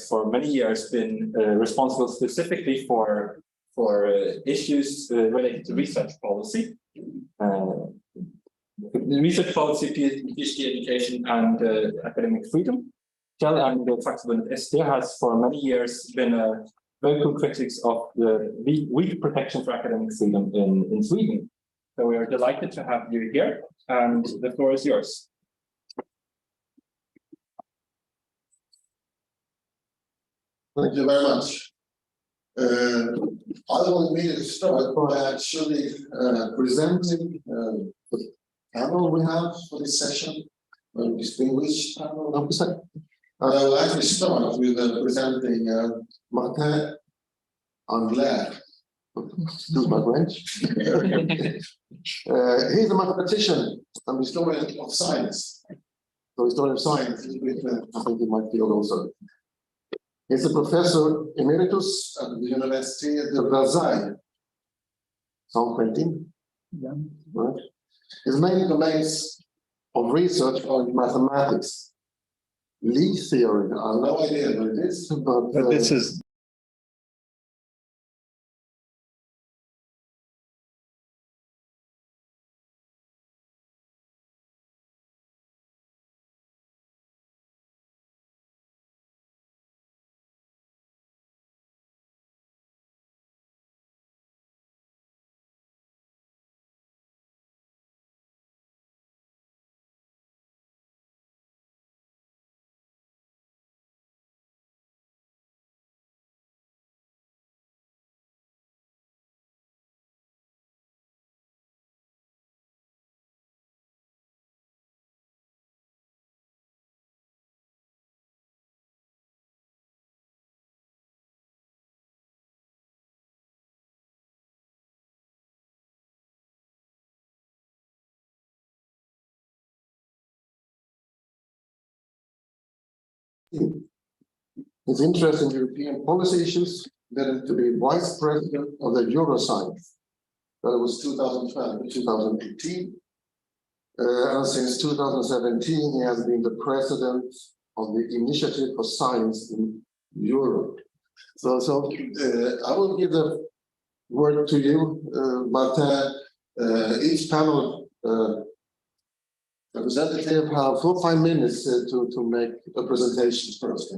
for many years been responsible specifically for issues related to research policy, research policy, PhD education, and academic freedom. Kjell and the Fackförbundet ST has for many years been vocal critics of the weak protection for academic freedom in Sweden. So we are delighted to have you here, and the floor is yours. Thank you very much. I will immediately start by actually presenting the panel we have for this session, a distinguished panel, I would say. I will actually start with presenting Martin Anglais. Excuse my French. He's a mathematician and historian of science. So historian of science, I think he might feel also. He's a professor emeritus at the University of Versailles. Sound printing? Yeah. Right. His main domains of research are in mathematics, Lie theory. I have no idea what it is, but this is. his interest in European policy issues led him to be vice president of the Eurodoc. That was 2012 to 2018. And since 2017, he has been the president of the Initiative for Science in Europe. So I will give the word to you, Martin. Each panel representative have 4 or 5 minutes to make a presentation first.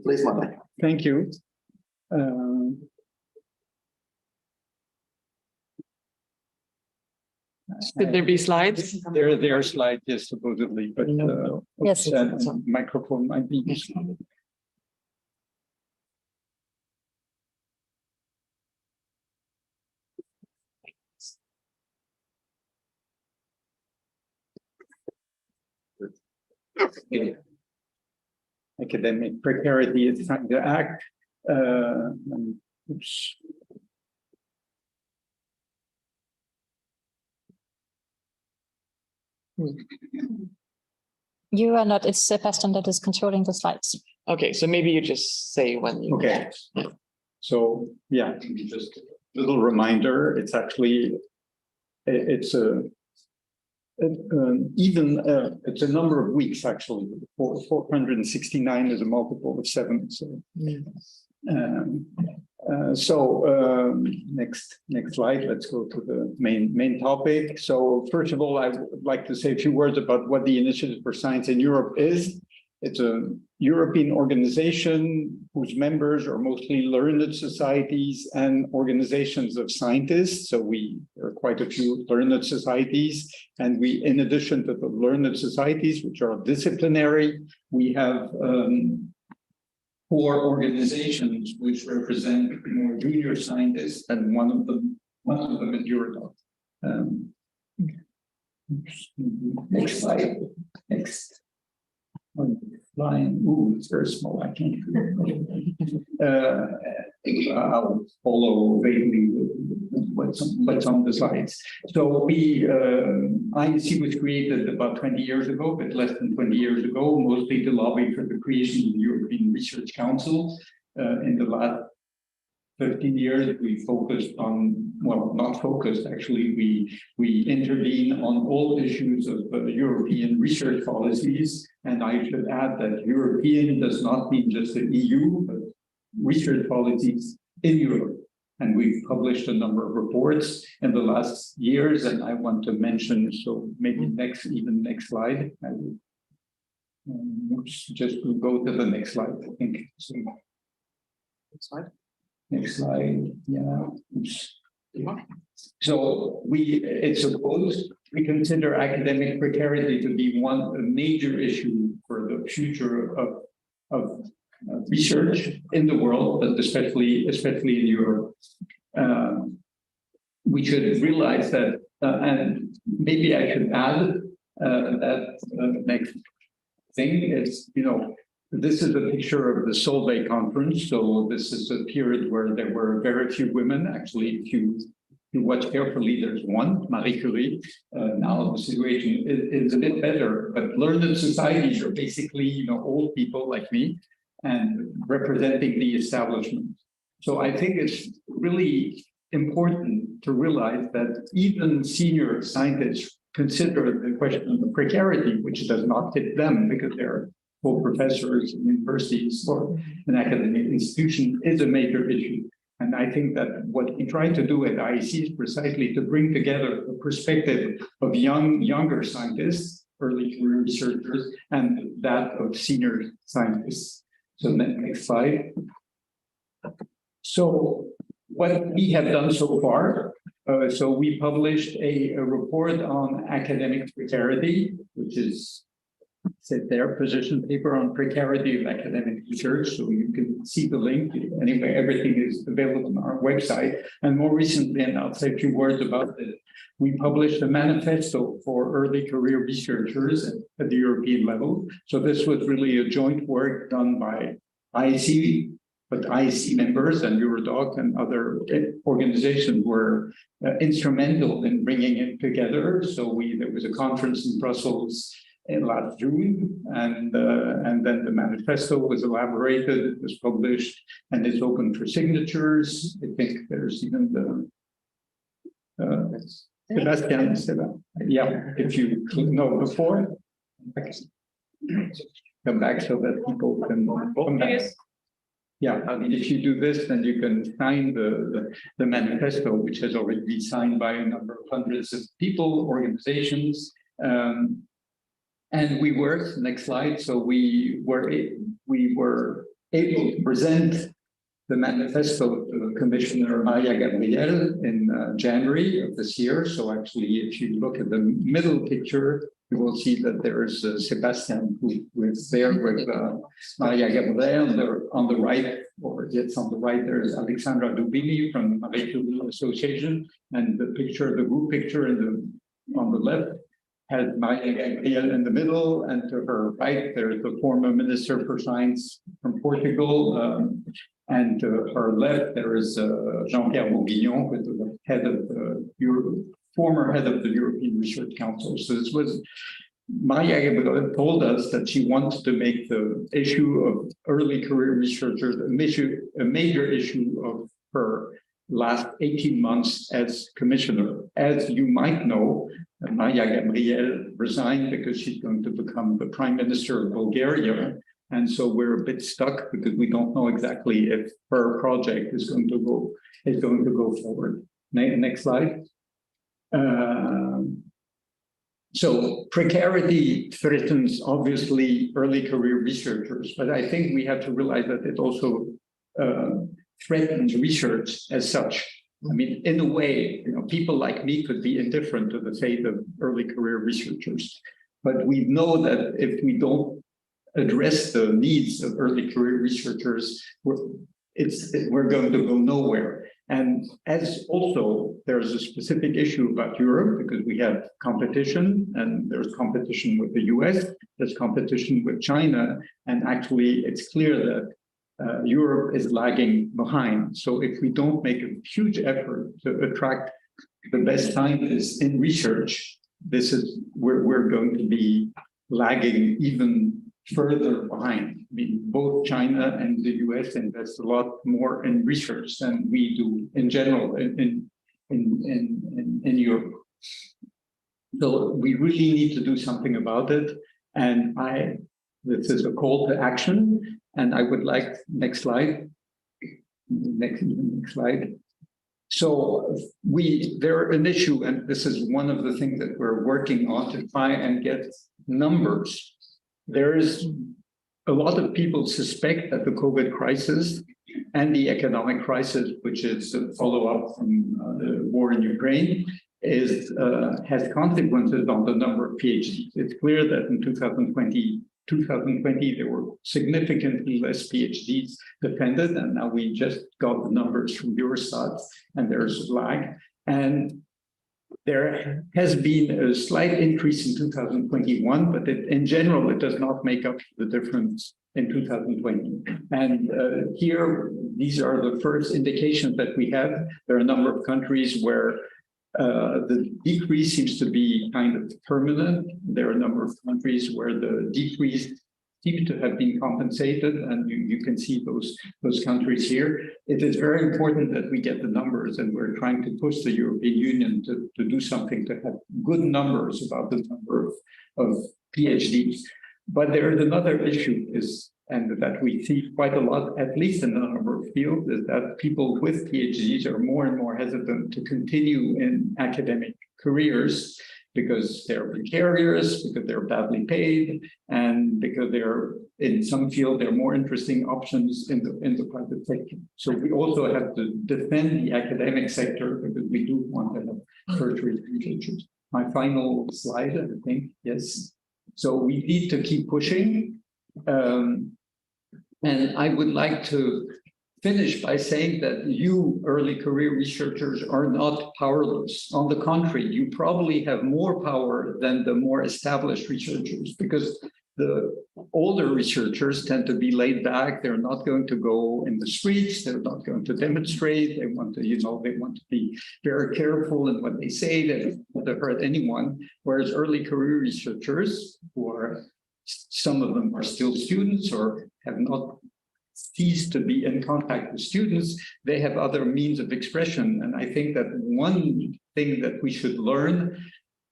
Please, Martin. Thank you. Should there be slides? There are slides, yes, supposedly, but Yes, microphone might be. Academic precarity is trying to act. Oops. You are not, it's Sebastian that is controlling the slides. Okay, so maybe you just say when you. Okay. So yeah, just a little reminder. It's actually it's it's a number of weeks actually. 469 is a multiple of 7. So next slide. Let's go to the main topic. So first of all, I would like to say a few words about what the Initiative for Science in Europe is. It's a European organization whose members are mostly learned societies and organizations of scientists. So there are quite a few learned societies, and we, in addition to the learned societies, which are disciplinary, we have 4 organizations which represent more junior scientists, and one of them is Eurodoc. Next slide. Next. Line. Ooh, it's very small. I can't. I'll follow vaguely what's on the slides. So INC was created about 20 years ago, but less than 20 years ago, mostly to lobby for the creation of the European Research Council. In the last 15 years, we focused on, well, not focused, actually, we intervene on all issues of European research policies. And I should add that European does not mean just the EU, but research policies in Europe. And we've published a number of reports in the last years, and I want to mention, so maybe next slide. I will, just go to the next slide, I think. So, next slide. Next slide. Yeah. Oops. So it's supposed we consider academic precarity to be a major issue for the future of research in the world, but especially in Europe. We should realize that, and maybe I should add that next thing is, this is a picture of the Solvay conference. So this is a period where there were very few women. Actually, if you watch carefully, there's one, Marie Curie. Now the situation is a bit better, but learned societies are basically, old people like me and representing the establishment. So I think it's really important to realize that even senior scientists consider the question of the precarity, which does not fit them because they're full professors in universities or an academic institution, is a major issue. And I think that what we try to do at IEC is precisely to bring together the perspective of younger scientists, early career researchers, and that of senior scientists. So next slide. So what we have done so far, so we published a report on academic precarity, which is their position paper on precarity of academic research. So you can see the link. Anyway, everything is available on our website. And more recently, and I'll say a few words about it, we published a manifesto for early career researchers at the European level. So this was really a joint work done by IEC, but IEC members and Eurodoc and other organizations were instrumental in bringing it together. So there was a conference in Brussels in last June, and then the manifesto was elaborated, it was published, and it's open for signatures. I think there's even the Sebastian, yeah, if you know before, come back so that people can come back. Yeah, I mean, if you do this, then you can sign the manifesto, which has already been signed by a number of hundreds of people, organizations. And we worked, next slide, so we were able to present the manifesto to Commissioner Maria Gabriel in January of this year. So actually, if you look at the middle picture, you will see that there is Sebastian who is there with Maria Gabriel on the right, or it's on the right, there's Alexandra Dubini from Marie Curie Association, and the group picture on the left has Maria Gabriel in the middle, and to her right, there's the former Minister for Science from Portugal, and to her left, there is Jean-Pierre Bourguignon, with the head of former head of the European Research Council. So this was, Maria Gabriel told us that she wanted to make the issue of early career researchers a major issue of her last 18 months as commissioner. As you might know, Maria Gabriel resigned because she's going to become the Prime Minister of Bulgaria. And so we're a bit stuck because we don't know exactly if her project is going to go forward. Next slide. So precarity threatens obviously early career researchers, but I think we have to realize that it also threatens research as such. I mean, in a way, people like me could be indifferent to the fate of early career researchers, but we know that if we don't address the needs of early career researchers, we're going to go nowhere. And as also, there's a specific issue about Europe because we have competition, and there's competition with the US, there's competition with China, and actually it's clear that Europe is lagging behind. So if we don't make a huge effort to attract the best scientists in research, we're going to be lagging even further behind. both China and the US invest a lot more in research than we do in general in Europe. So we really need to do something about it. And this is a call to action. And I would like, next slide. Next slide. So there's an issue, and this is one of the things that we're working on to try and get numbers. There's a lot of people suspect that the COVID crisis and the economic crisis, which is a follow-up from the war in Ukraine, has consequences on the number of PhDs. It's clear that in 2020, there were significantly less PhDs defended, and now we just got the numbers from Eurostat, and there's a lag. And there has been a slight increase in 2021, but in general, it does not make up the difference in 2020. And here, these are the first indications that we have. There are a number of countries where the decrease seems to be kind of permanent. There are a number of countries where the decrease seems to have been compensated, and you can see those countries here. It is very important that we get the numbers, and we're trying to push the European Union to do something to have good numbers about the number of PhDs. But there is another issue and that we see quite a lot, at least in a number of fields, is that people with PhDs are more and more hesitant to continue in academic careers because they're precarious, because they're badly paid, and because they're in some field, there are more interesting options in the private sector. So we also have to defend the academic sector because we do want to have tertiary researchers. My final slide, I think, yes. So we need to keep pushing. And I would like to finish by saying that you early career researchers are not powerless. On the contrary, you probably have more power than the more established researchers, because the older researchers tend to be laid back. They're not going to go in the streets. They're not going to demonstrate. They want to, they want to be very careful in what they say. They don't want to hurt anyone. Whereas early career researchers, some of them are still students or have not ceased to be in contact with students, they have other means of expression. And I think that one thing that we should learn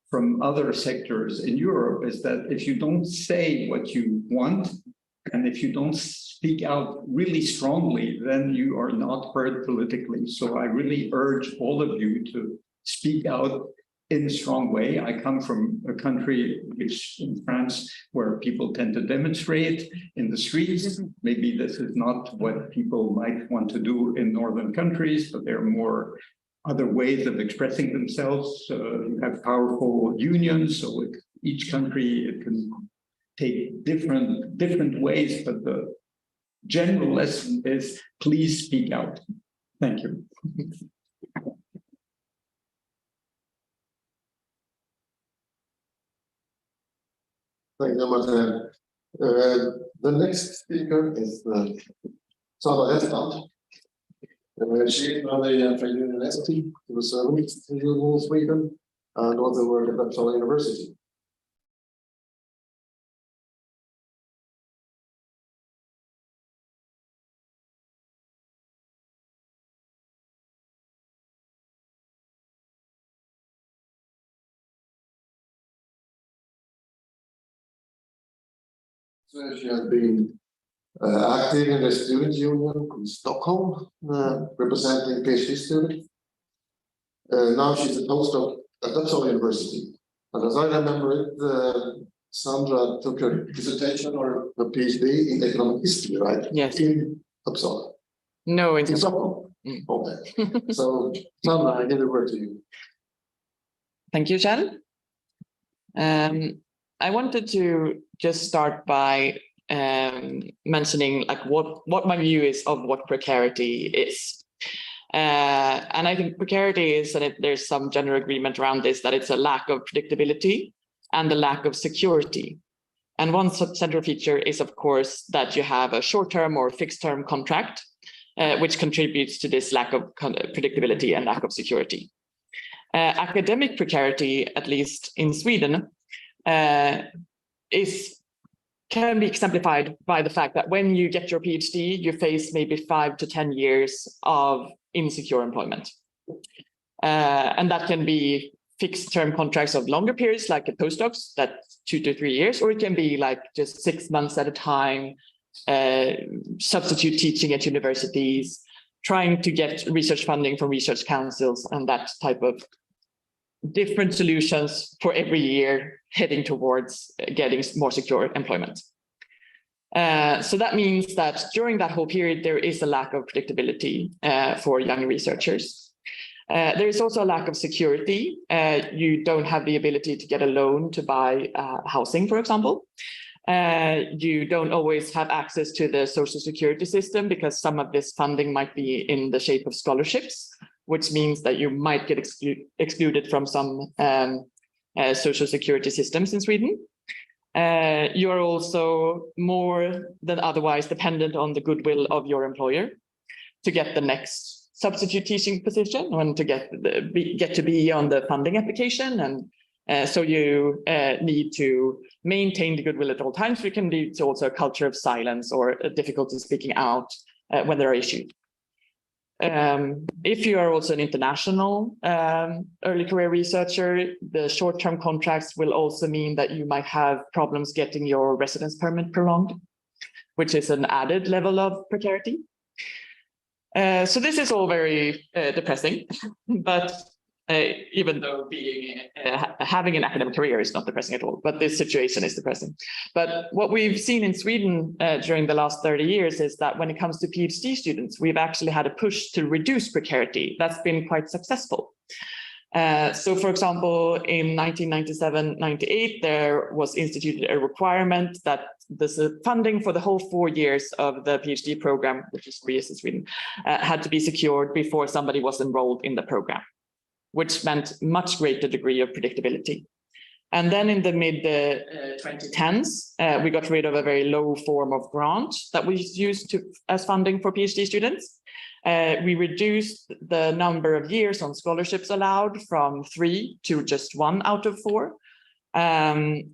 from other sectors in Europe is that if you don't say what you want, and if you don't speak out really strongly, then you are not heard politically. So I really urge all of you to speak out in a strong way. I come from a country in France, where people tend to demonstrate in the streets. Maybe this is not what people might want to do in northern countries, but there are more other ways of expressing themselves. You have powerful unions, so each country, it can take different ways, but the general lesson is please speak out. Thank you. Thank you, Martin. The next speaker is Sara Estland. She is from the University of Sweden and also worked at Uppsala University. So she has been active in the student union in Stockholm, representing PhD students. Now she's a postdoc at Uppsala University. And as I remember it, Sandra took her dissertation or a PhD in economic history, right? Yes. In Uppsala. No, in Stockholm. Mm. Okay. So Sandra, I give the word to you. Thank you, Kjell. I wanted to just start by mentioning like what my view is of what precarity is. And I think precarity is, and there's some general agreement around this, that it's a lack of predictability and the lack of security. And one central feature is, of course, that you have a short-term or fixed-term contract, which contributes to this lack of predictability and lack of security. Academic precarity, at least in Sweden, is can be exemplified by the fact that when you get your PhD, you face maybe 5 to 10 years of insecure employment. And that can be fixed term contracts of longer periods, like at postdocs, that's 2 to 3 years, or it can be like just 6 months at a time, substitute teaching at universities, trying to get research funding from research councils, and that type of different solutions for every year heading towards getting more secure employment. So that means that during that whole period, there is a lack of predictability for young researchers. There is also a lack of security. You don't have the ability to get a loan to buy housing, for example. You don't always have access to the social security system because some of this funding might be in the shape of scholarships, which means that you might get excluded from some social security systems in Sweden. You are also more than otherwise dependent on the goodwill of your employer to get the next substitute teaching position and to get to be on the funding application. And so you need to maintain the goodwill at all times. It can lead to also a culture of silence or a difficulty speaking out when there are issues. If you are also an international early career researcher, the short-term contracts will also mean that you might have problems getting your residence permit prolonged, which is an added level of precarity. So this is all very depressing, but even though having an academic career is not depressing at all, but this situation is depressing. But what we've seen in Sweden during the last 30 years is that when it comes to PhD students, we've actually had a push to reduce precarity. That's been quite successful. So for example, in 1997-98, there was instituted a requirement that the funding for the whole 4 years of the PhD program, which is 4 years in Sweden, had to be secured before somebody was enrolled in the program, which meant much greater degree of predictability. And then in the mid-2010s, we got rid of a very low form of grant that was used as funding for PhD students. We reduced the number of years on scholarships allowed from 3 to just 1 out of 4,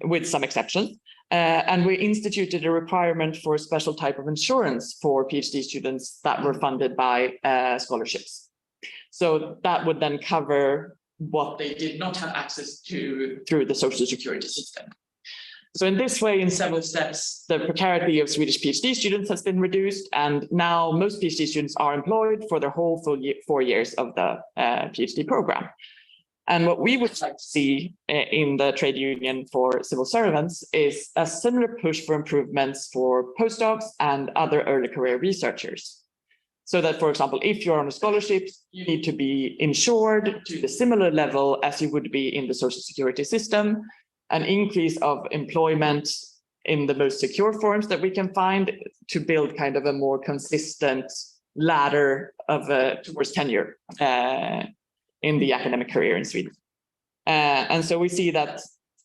with some exceptions. And we instituted a requirement for a special type of insurance for PhD students that were funded by scholarships. So that would then cover what they did not have access to through the social security system. So in this way, in several steps, the precarity of Swedish PhD students has been reduced, and now most PhD students are employed for their whole full 4 years of the PhD program. And what we would like to see in the trade union for civil servants is a similar push for improvements for postdocs and other early career researchers. So that, for example, if you're on a scholarship, you need to be insured to the similar level as you would be in the social security system, an increase of employment in the most secure forms that we can find to build kind of a more consistent ladder of towards tenure in the academic career in Sweden. And so we see that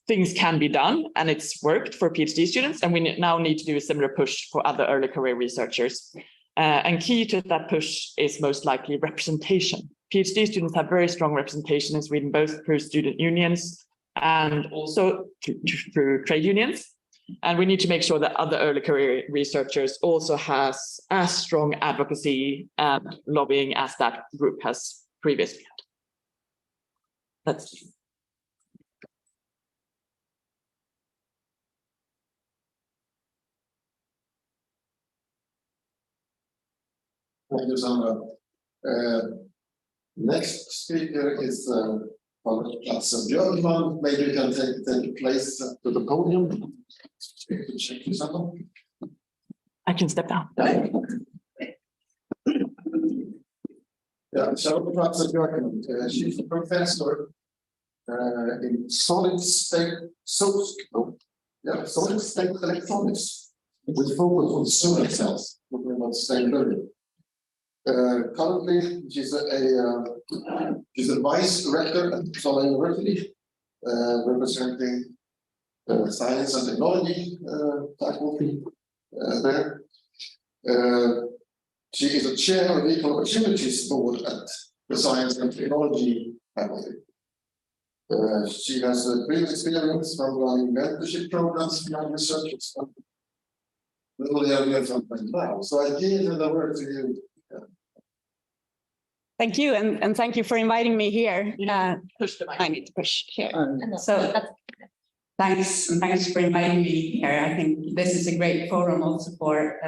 things can be done, and it's worked for PhD students, and we now need to do a similar push for other early career researchers. And key to that push is most likely representation. PhD students have very strong representation in Sweden, both through student unions and also through trade unions. And we need to make sure that other early career researchers also has as strong advocacy and lobbying as that group has previously had. That's Thank you, Sandra. Next speaker is Professor Björkman. Maybe you can take place to the podium. I can step down. Yeah, so Professor Björkman, she's a professor in solid state electronics with focus on solar cells, talking about sustainability. Currently, she's a vice rector at Uppsala University, representing science and technology faculty there. She is a chair of the Equal Opportunities Board at the Science and Technology faculty. She has previous experience from running mentorship programs for young researchers we only have something now. So I give the word to you. Thank you, and thank you for inviting me here. Push the mic. I need to push here. So thanks for inviting me here. I think this is a great forum also for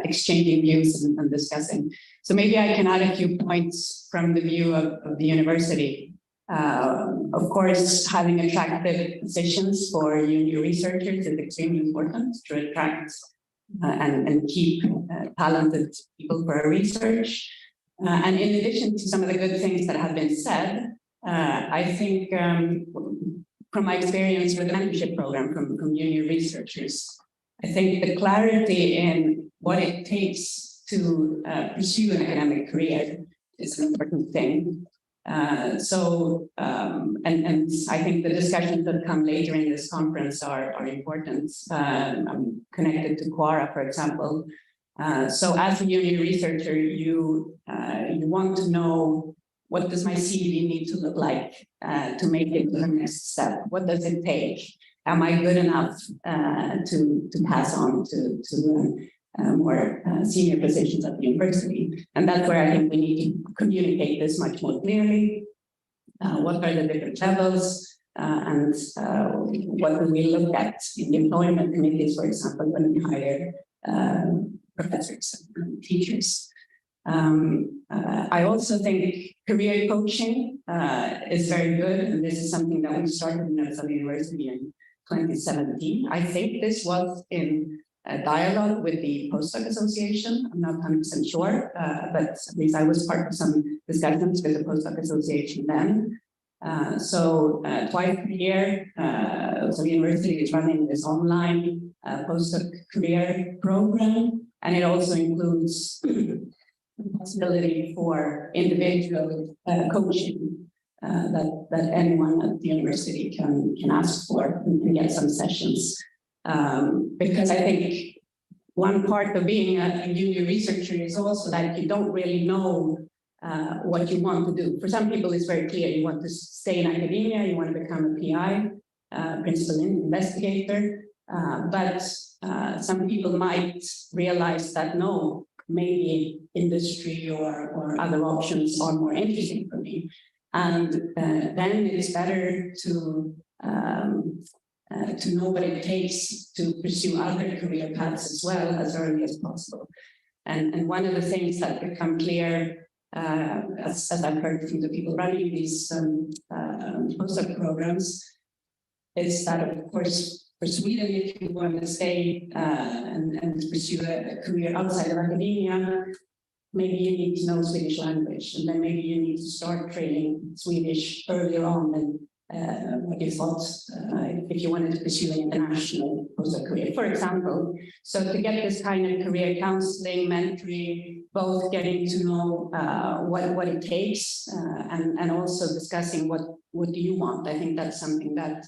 exchanging views and discussing. So maybe I can add a few points from the view of the university. Of course, having attractive positions for junior researchers is extremely important to attract and keep talented people for our research. And in addition to some of the good things that have been said, I think from my experience with the mentorship program from junior researchers, I think the clarity in what it takes to pursue an academic career is an important thing. And I think the discussions that come later in this conference are important. I'm connected to Quora, for example. So as a junior researcher, you want to know, what does my CV need to look like to make it to the next step? What does it take? Am I good enough to pass on to more senior positions at the university? And that's where I think we need to communicate this much more clearly. What are the different levels? And what do we look at in the employment committees, for example, when we hire professors and teachers? I also think career coaching is very good, and this is something that we started in Uppsala University in 2017. I think this was in a dialogue with the Postdoc Association. I'm not 100% sure, but at least I was part of some discussions with the Postdoc Association then. So twice a year, Uppsala University is running this online postdoc career program, and it also includes the possibility for individual coaching that anyone at the university can ask for and get some sessions. Because I think one part of being a junior researcher is also that you don't really know what you want to do. For some people, it's very clear you want to stay in academia, you want to become a PI, principal investigator, but some people might realize that no, maybe industry or other options are more interesting for me. And then it's better to know what it takes to pursue other career paths as well as early as possible. And one of the things that become clear, as I've heard from the people running these postdoc programs, is that, of course, for Sweden, if you want to stay and pursue a career outside of academia, maybe you need to know Swedish language, and then maybe you need to start training Swedish earlier on than what you thought if you wanted to pursue an international postdoc career, for example. So to get this kind of career counseling, mentoring, both getting to know what it takes and also discussing what do you want. I think that's something that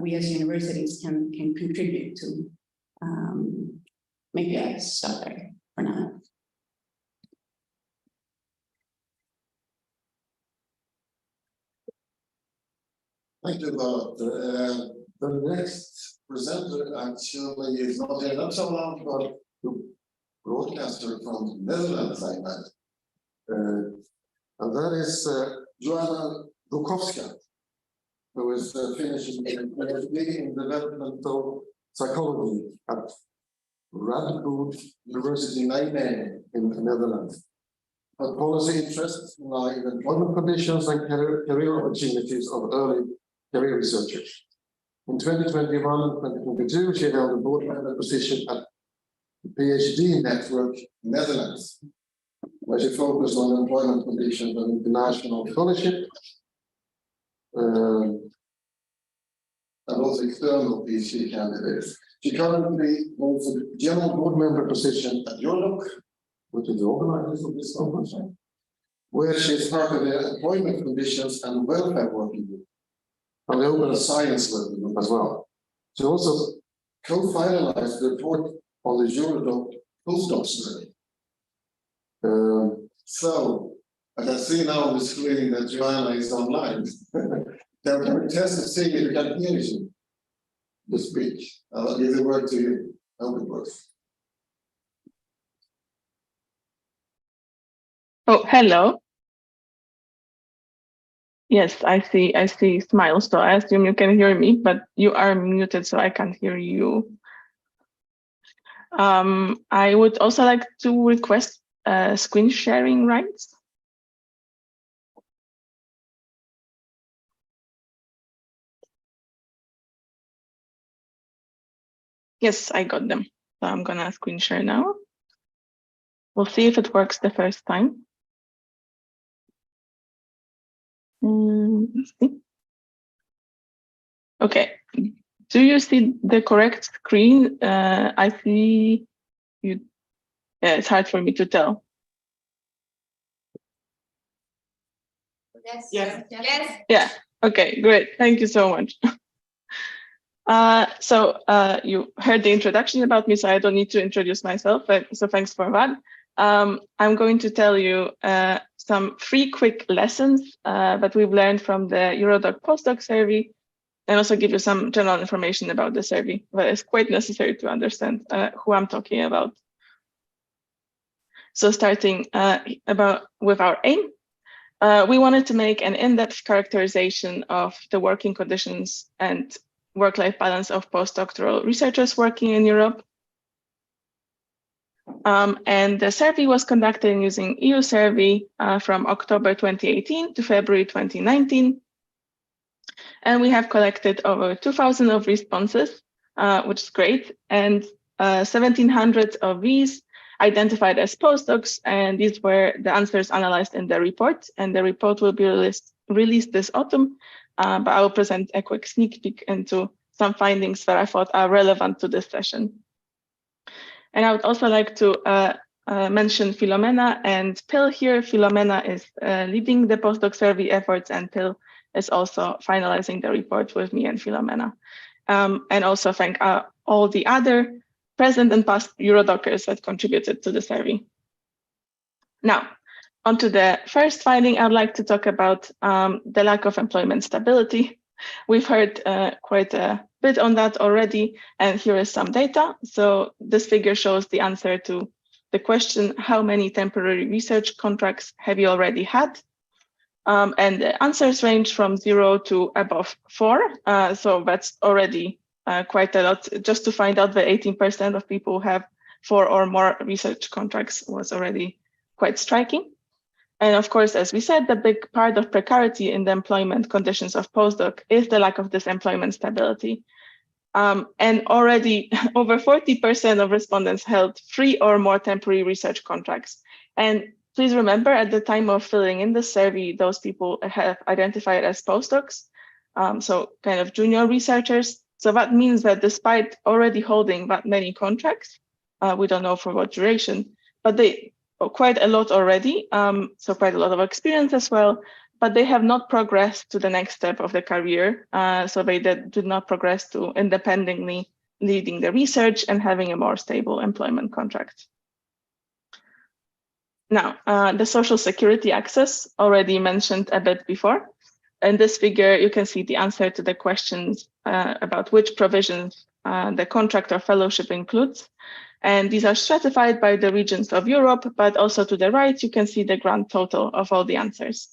we as universities can contribute to. Maybe I stop there for now. Thank you, Bart. The next presenter actually is not in Uppsala, but the broadcaster from the Netherlands, I met. And that is Joanna Bukowska, who is finishing in developmental psychology at Radboud University Nijmegen in the Netherlands. Her policy interests lie in employment conditions and career opportunities of early career researchers. In 2021 and 2022, she held a board member position at the PhD Network Netherlands, where she focused on employment conditions and international scholarship, and also external PhD candidates. She currently holds a general board member position at Eurodoc, which is the organizer of this conference, where she is part of the employment conditions and welfare working group, and the open science working group as well. She also co-finalized the report on the Eurodoc postdoc study. So I can see now on the screen that Joanna is online. Can we test to see if you can hear the speech? I'll give the word to you. I hope it works. Oh, hello. Yes, I see smiles, so I assume you can hear me, but you are muted, so I can't hear you. I would also like to request screen sharing rights. Yes, I got them. So I'm gonna screen share now. We'll see if it works the first time. Let's see. Okay. Do you see the correct screen? I see you. Yeah, it's hard for me to tell. Yes. Yes. Yes. Yeah. Okay, great. Thank you so much. So you heard the introduction about me, so I don't need to introduce myself, so thanks for that. I'm going to tell you some 3 quick lessons that we've learned from the Eurodoc postdoc survey, and also give you some general information about the survey that is quite necessary to understand who I'm talking about. So starting with our aim, we wanted to make an in-depth characterization of the working conditions and work-life balance of postdoctoral researchers working in Europe. And the survey was conducted using EU survey from October 2018 to February 2019. And we have collected over 2,000 of responses, which is great. And 1,700 of these identified as postdocs, and these were the answers analyzed in the report. And the report will be released this autumn, but I will present a quick sneak peek into some findings that I thought are relevant to this session. And I would also like to mention Filomena and Pil here. Filomena is leading the postdoc survey efforts, and Pil is also finalizing the report with me and Filomena. And also thank all the other present and past Eurodocers that contributed to the survey. Now, onto the first finding, I'd like to talk about the lack of employment stability. We've heard quite a bit on that already, and here is some data. So this figure shows the answer to the question, how many temporary research contracts have you already had? And the answers range from 0 to above 4. So that's already quite a lot. Just to find out that 18% of people who have 4 or more research contracts was already quite striking. And of course, as we said, the big part of precarity in the employment conditions of postdoc is the lack of this employment stability. And already over 40% of respondents held 3 or more temporary research contracts. And please remember, at the time of filling in the survey, those people have identified as postdocs, so kind of junior researchers. So that means that despite already holding that many contracts, we don't know for what duration, but they quite a lot already, so quite a lot of experience as well, but they have not progressed to the next step of the career. So they did not progress to independently leading the research and having a more stable employment contract. Now, the social security access, already mentioned a bit before. In this figure, you can see the answer to the questions about which provisions the contract or fellowship includes. And these are stratified by the regions of Europe, but also to the right, you can see the grand total of all the answers.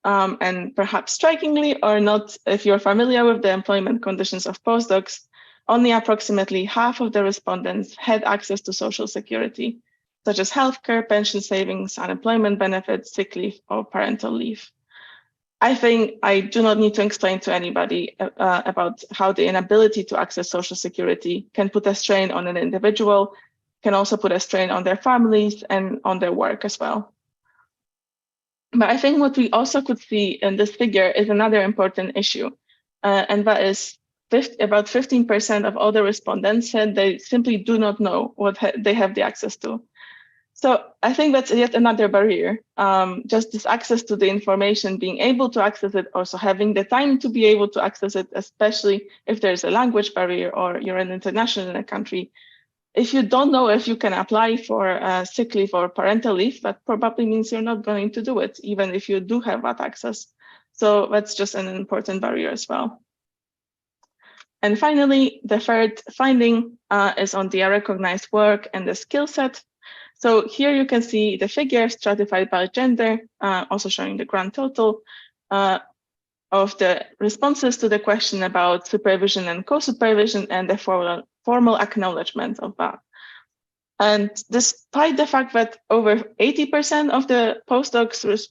And perhaps strikingly or not, if you're familiar with the employment conditions of postdocs, only approximately half of the respondents had access to social security, such as healthcare, pension savings, unemployment benefits, sick leave, or parental leave. I think I do not need to explain to anybody about how the inability to access social security can put a strain on an individual, can also put a strain on their families and on their work as well. But I think what we also could see in this figure is another important issue, and that is about 15% of all the respondents said they simply do not know what they have the access to. So I think that's yet another barrier, just this access to the information, being able to access it, also having the time to be able to access it, especially if there's a language barrier or you're an international in a country. If you don't know if you can apply for sick leave or parental leave, that probably means you're not going to do it, even if you do have that access. So that's just an important barrier as well. And finally, the third finding is on the recognized work and the skill set. So here you can see the figures stratified by gender, also showing the grand total of the responses to the question about supervision and co-supervision and the formal acknowledgement of that. And despite the fact that over 80% of the postdocs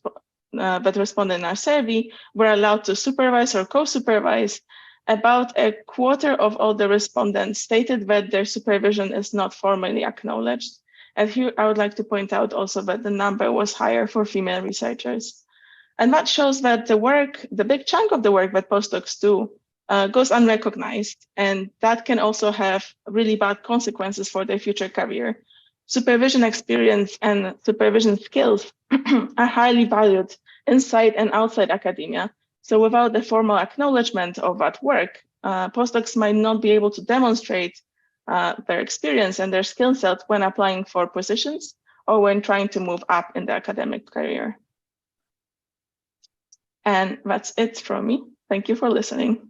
that responded in our survey were allowed to supervise or co-supervise, about a quarter of all the respondents stated that their supervision is not formally acknowledged. And here I would like to point out also that the number was higher for female researchers. And that shows that the work, the big chunk of the work that postdocs do goes unrecognized. And that can also have really bad consequences for their future career. Supervision experience and supervision skills are highly valued inside and outside academia. So without the formal acknowledgement of that work, postdocs might not be able to demonstrate their experience and their skill set when applying for positions or when trying to move up in the academic career. And that's it from me. Thank you for listening.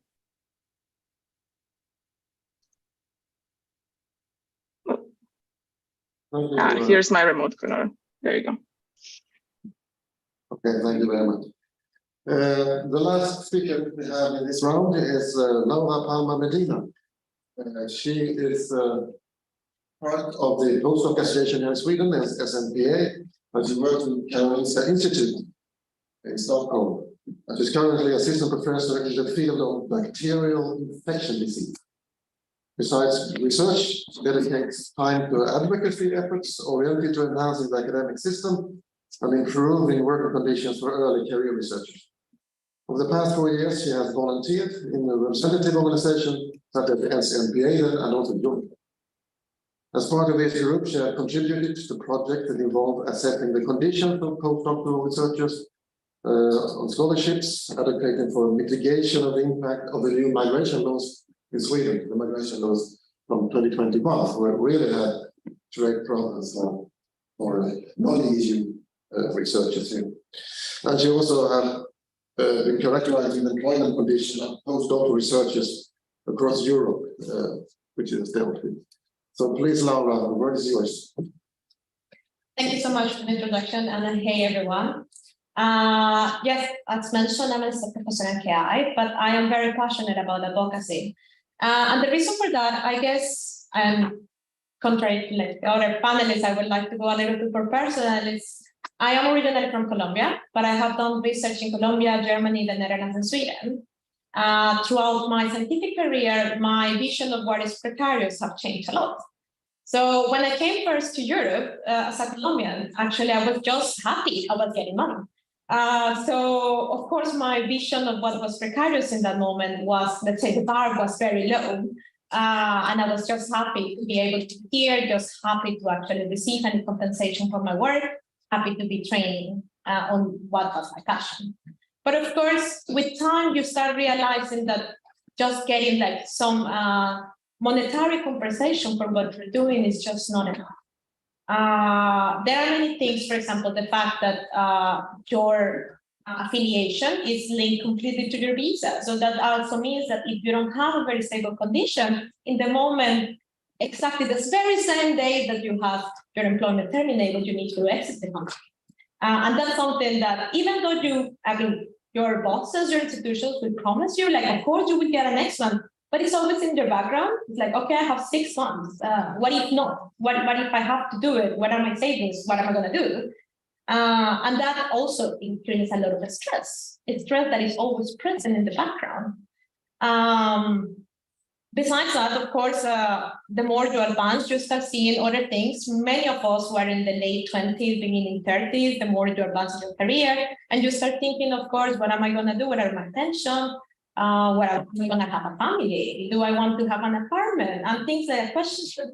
Here's my remote control. There you go. Okay, thank you very much. The last speaker we have in this round is Laura Palma Medina. She is part of the postdoc association here in Sweden as SNPA, and she works in Karolinska Institute in Stockholm. And she's currently assistant professor in the field of bacterial infection disease. Besides research, she dedicates time to advocacy efforts oriented to enhancing the academic system and improving working conditions for early career researchers. Over the past 4 years, she has volunteered in a representative organization such as the SNPA and also Eurodoc. As part of this group, she has contributed to the project that involved assessing the conditions of postdoctoral researchers on scholarships, advocating for mitigation of the impact of the new migration laws in Sweden, the migration laws from 2021, where we really had direct problems for non-EU researchers here. And she also had been characterizing the employment condition of postdoctoral researchers across Europe, which is dealt with. So please, Laura, the word is yours. Thank you so much for the introduction, and hey, everyone. Yes, as mentioned, I'm a professor in KI, but I am very passionate about advocacy. And the reason for that, I guess, contrary to like the other panelists, I would like to go a little bit more personal. I am originally from Colombia, but I have done research in Colombia, Germany, the Netherlands, and Sweden. Throughout my scientific career, my vision of what is precarious have changed a lot. So when I came first to Europe as a Colombian, actually, I was just happy I was getting money. So, of course, my vision of what was precarious in that moment was, let's say, the bar was very low. And I was just happy to be able to hear, just happy to actually receive any compensation for my work, happy to be training on what was my passion. But of course, with time, you start realizing that just getting like some monetary compensation for what you're doing is just not enough. There are many things, for example, the fact that your affiliation is linked completely to your visa. So that also means that if you don't have a very stable condition, in the moment, exactly this very same day that you have your employment terminated, you need to exit the country. And that's something that even though your bosses, your institutions will promise you, like, of course, you will get a next one, but it's always in your background. It's like, okay, I have 6 months. What if not? What if I have to do it? What are my savings? What am I going to do? And that also increases a lot of stress. It's stress that is always present in the background. Besides that, of course, the more you advance, you start seeing other things. Many of us who are in the late 20s, beginning 30s, the more you advance in your career, and you start thinking, of course, what am I going to do? What are my pension? What am I going to have a family? Do I want to have an apartment? And things like questions that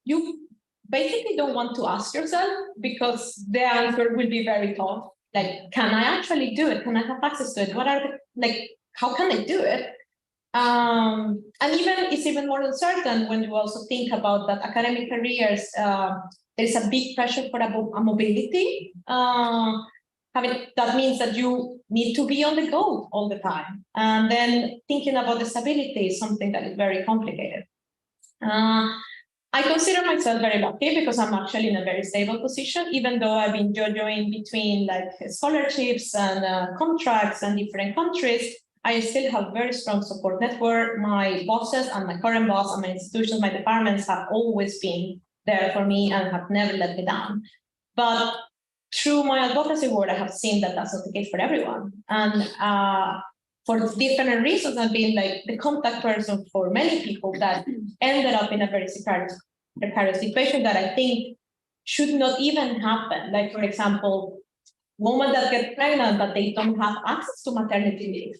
you basically don't want to ask yourself because the answer will be very tough. Like, can I actually do it? Can I have access to it? What are how can I do it? And it's even more uncertain when you also think about that academic careers, there's a big pressure for a mobility. That means that you need to be on the go all the time. And then thinking about the stability is something that is very complicated. I consider myself very lucky because I'm actually in a very stable position, even though I've been jojoing between like scholarships and contracts and different countries. I still have very strong support network. My bosses and my current boss and my institutions, my departments have always been there for me and have never let me down. But through my advocacy work, I have seen that that's not the case for everyone. And for different reasons, I've been like the contact person for many people that ended up in a very precarious situation that I think should not even happen. Like, for example, women that get pregnant, but they don't have access to maternity leave.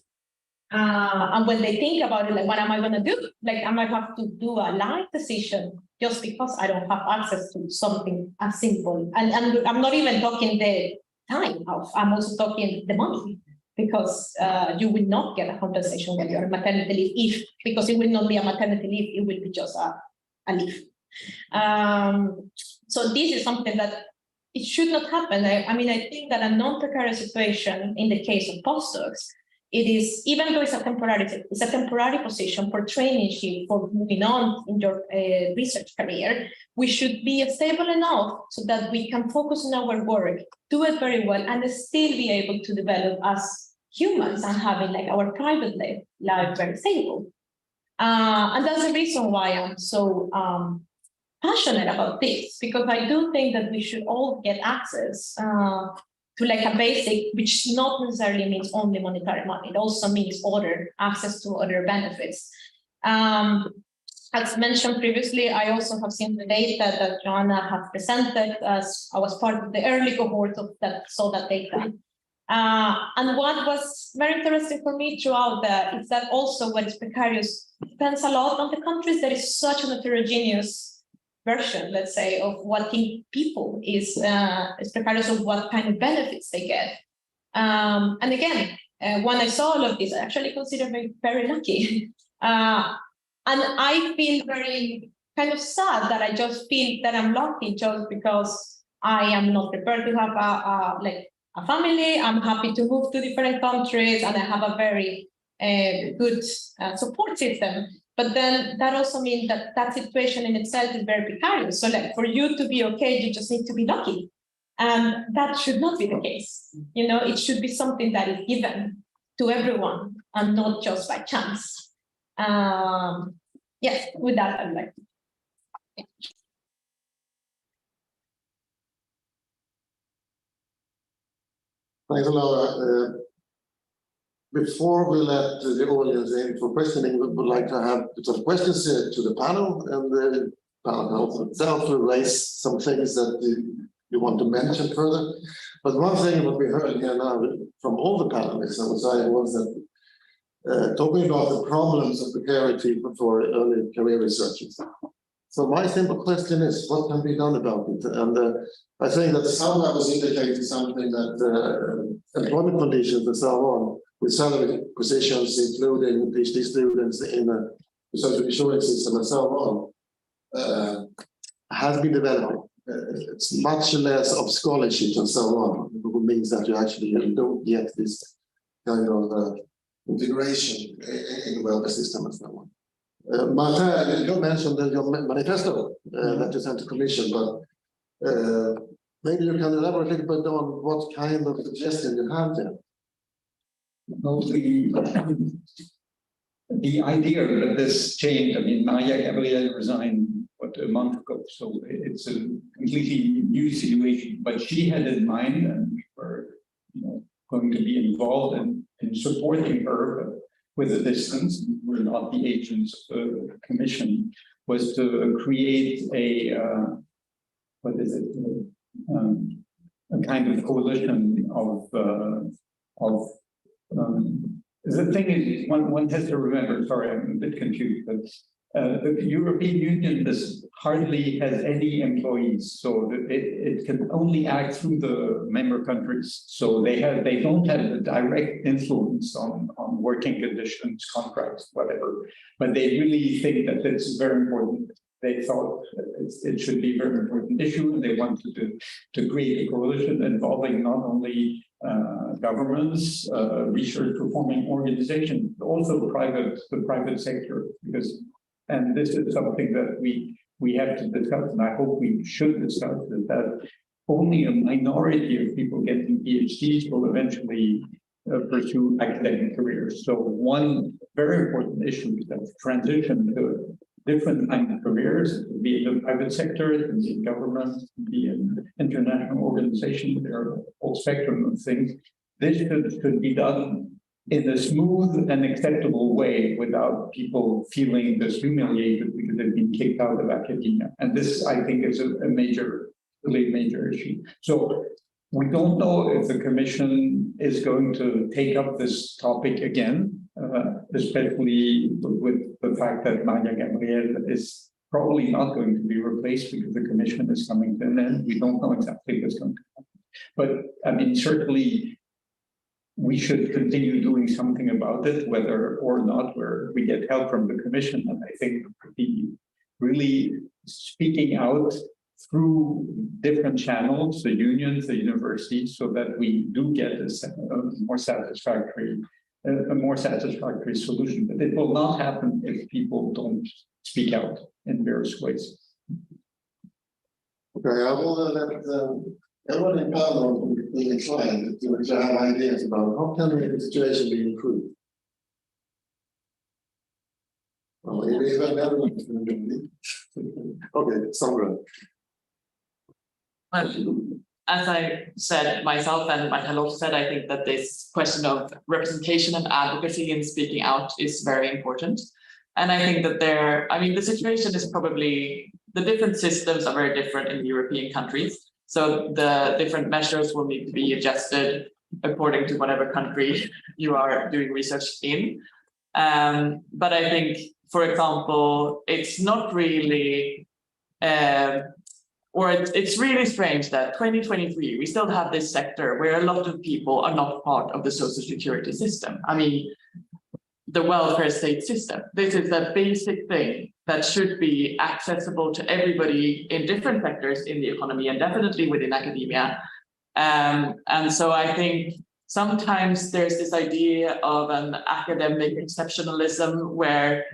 And when they think about it, like, what am I going to do? Like, I might have to do a life decision just because I don't have access to something as simple. And I'm not even talking the time off. I'm also talking the money, because you will not get a compensation when you're on maternity leave, because it will not be a maternity leave, it will be just a leave. So this is something that it should not happen. I mean, I think that a non-precarious situation in the case of postdocs, it is, even though it's a temporary position for traineeship, for moving on in your research career, we should be stable enough so that we can focus on our work, do it very well, and still be able to develop as humans and having like our private life very stable. And that's the reason why I'm so passionate about this, because I do think that we should all get access to like a basic, which not necessarily means only monetary money. It also means other access to other benefits. As mentioned previously, I also have seen the data that Joanna has presented, as I was part of the early cohort of that, saw that data. And what was very interesting for me throughout that is that also what is precarious depends a lot on the countries. There is such an heterogeneous version, let's say, of what people is precarious, of what kind of benefits they get. And again, when I saw all of this, I actually consider me very lucky. And I feel very kind of sad that I just feel that I'm lucky just because I am not prepared to have a family. I'm happy to move to different countries, and I have a very good support system. But then that also means that that situation in itself is very precarious. So like for you to be okay, you just need to be lucky. And that should not be the case. You know, it should be something that is given to everyone and not just by chance. Yes, with that, I'd like to. Thanks, Laura. Before we let the audience in for questioning, we would like to have some questions to the panel, and the panel itself will raise some things that you want to mention further. But one thing what we heard here now from all the panelists, I would say, was that talking about the problems of precarity for early career researchers. So my simple question is, what can be done about it? And I think that Saula was indicating something that employment conditions and so on, with salary positions, including PhD students in a social insurance system and so on, has been developing. It's much less of scholarships and so on, which means that you actually don't get this kind of integration in the welfare system and so on. Martin, you mentioned your manifesto that you sent to Commission, but maybe you can elaborate a little bit on what kind of suggestion you have there. Well, the idea that this changed, I mean, Maria Gabriel resigned, a month ago, so it's a completely new situation, but she had in mind, and we were going to be involved in supporting her, but with a distance. We're not the agents of the Commission, was to create a, a kind of coalition of the thing is, one has to remember, sorry, I'm a bit confused, but the European Union hardly has any employees, so it can only act through the member countries. So they don't have a direct influence on working conditions, contracts, whatever. But they really think that it's very important. They thought it should be a very important issue, and they wanted to create a coalition involving not only governments, research performing organizations, but also the private sector, because. And this is something that we we have to discuss, and I hope we should discuss, is that only a minority of people getting PhDs will eventually pursue academic careers. So one very important issue is that transition to different kinds of careers, it could be in the private sector, it can be in government, it can be in international organizations, there are a whole spectrum of things. This could be done in a smooth and acceptable way without people feeling this humiliated because they've been kicked out of academia. And this, I think, is a really major issue. So we don't know if the Commission is going to take up this topic again, especially with the fact that Maria Gabriel is probably not going to be replaced because the Commission is coming to an end. We don't know exactly what's going to happen. But I mean, certainly, we should continue doing something about it, whether or not we get help from the Commission. And I think the really speaking out through different channels, the unions, the universities, so that we do get a more satisfactory solution. But it will not happen if people don't speak out in various ways. Okay, I will let everyone in Parliament be inclined to have ideas about how can the situation be improved. Well, even everyone is going to do it. Okay, Sandra. As I said myself, and Michael also said, I think that this question of representation and advocacy and speaking out is very important. And I think that the situation is probably, the different systems are very different in European countries. So the different measures will need to be adjusted according to whatever country you are doing research in. But I think, for example, it's not really, it's really strange that 2023, we still have this sector where a lot of people are not part of the social security system. I mean, the welfare state system. This is a basic thing that should be accessible to everybody in different sectors in the economy and definitely within academia. And so I think sometimes there's this idea of an academic exceptionalism where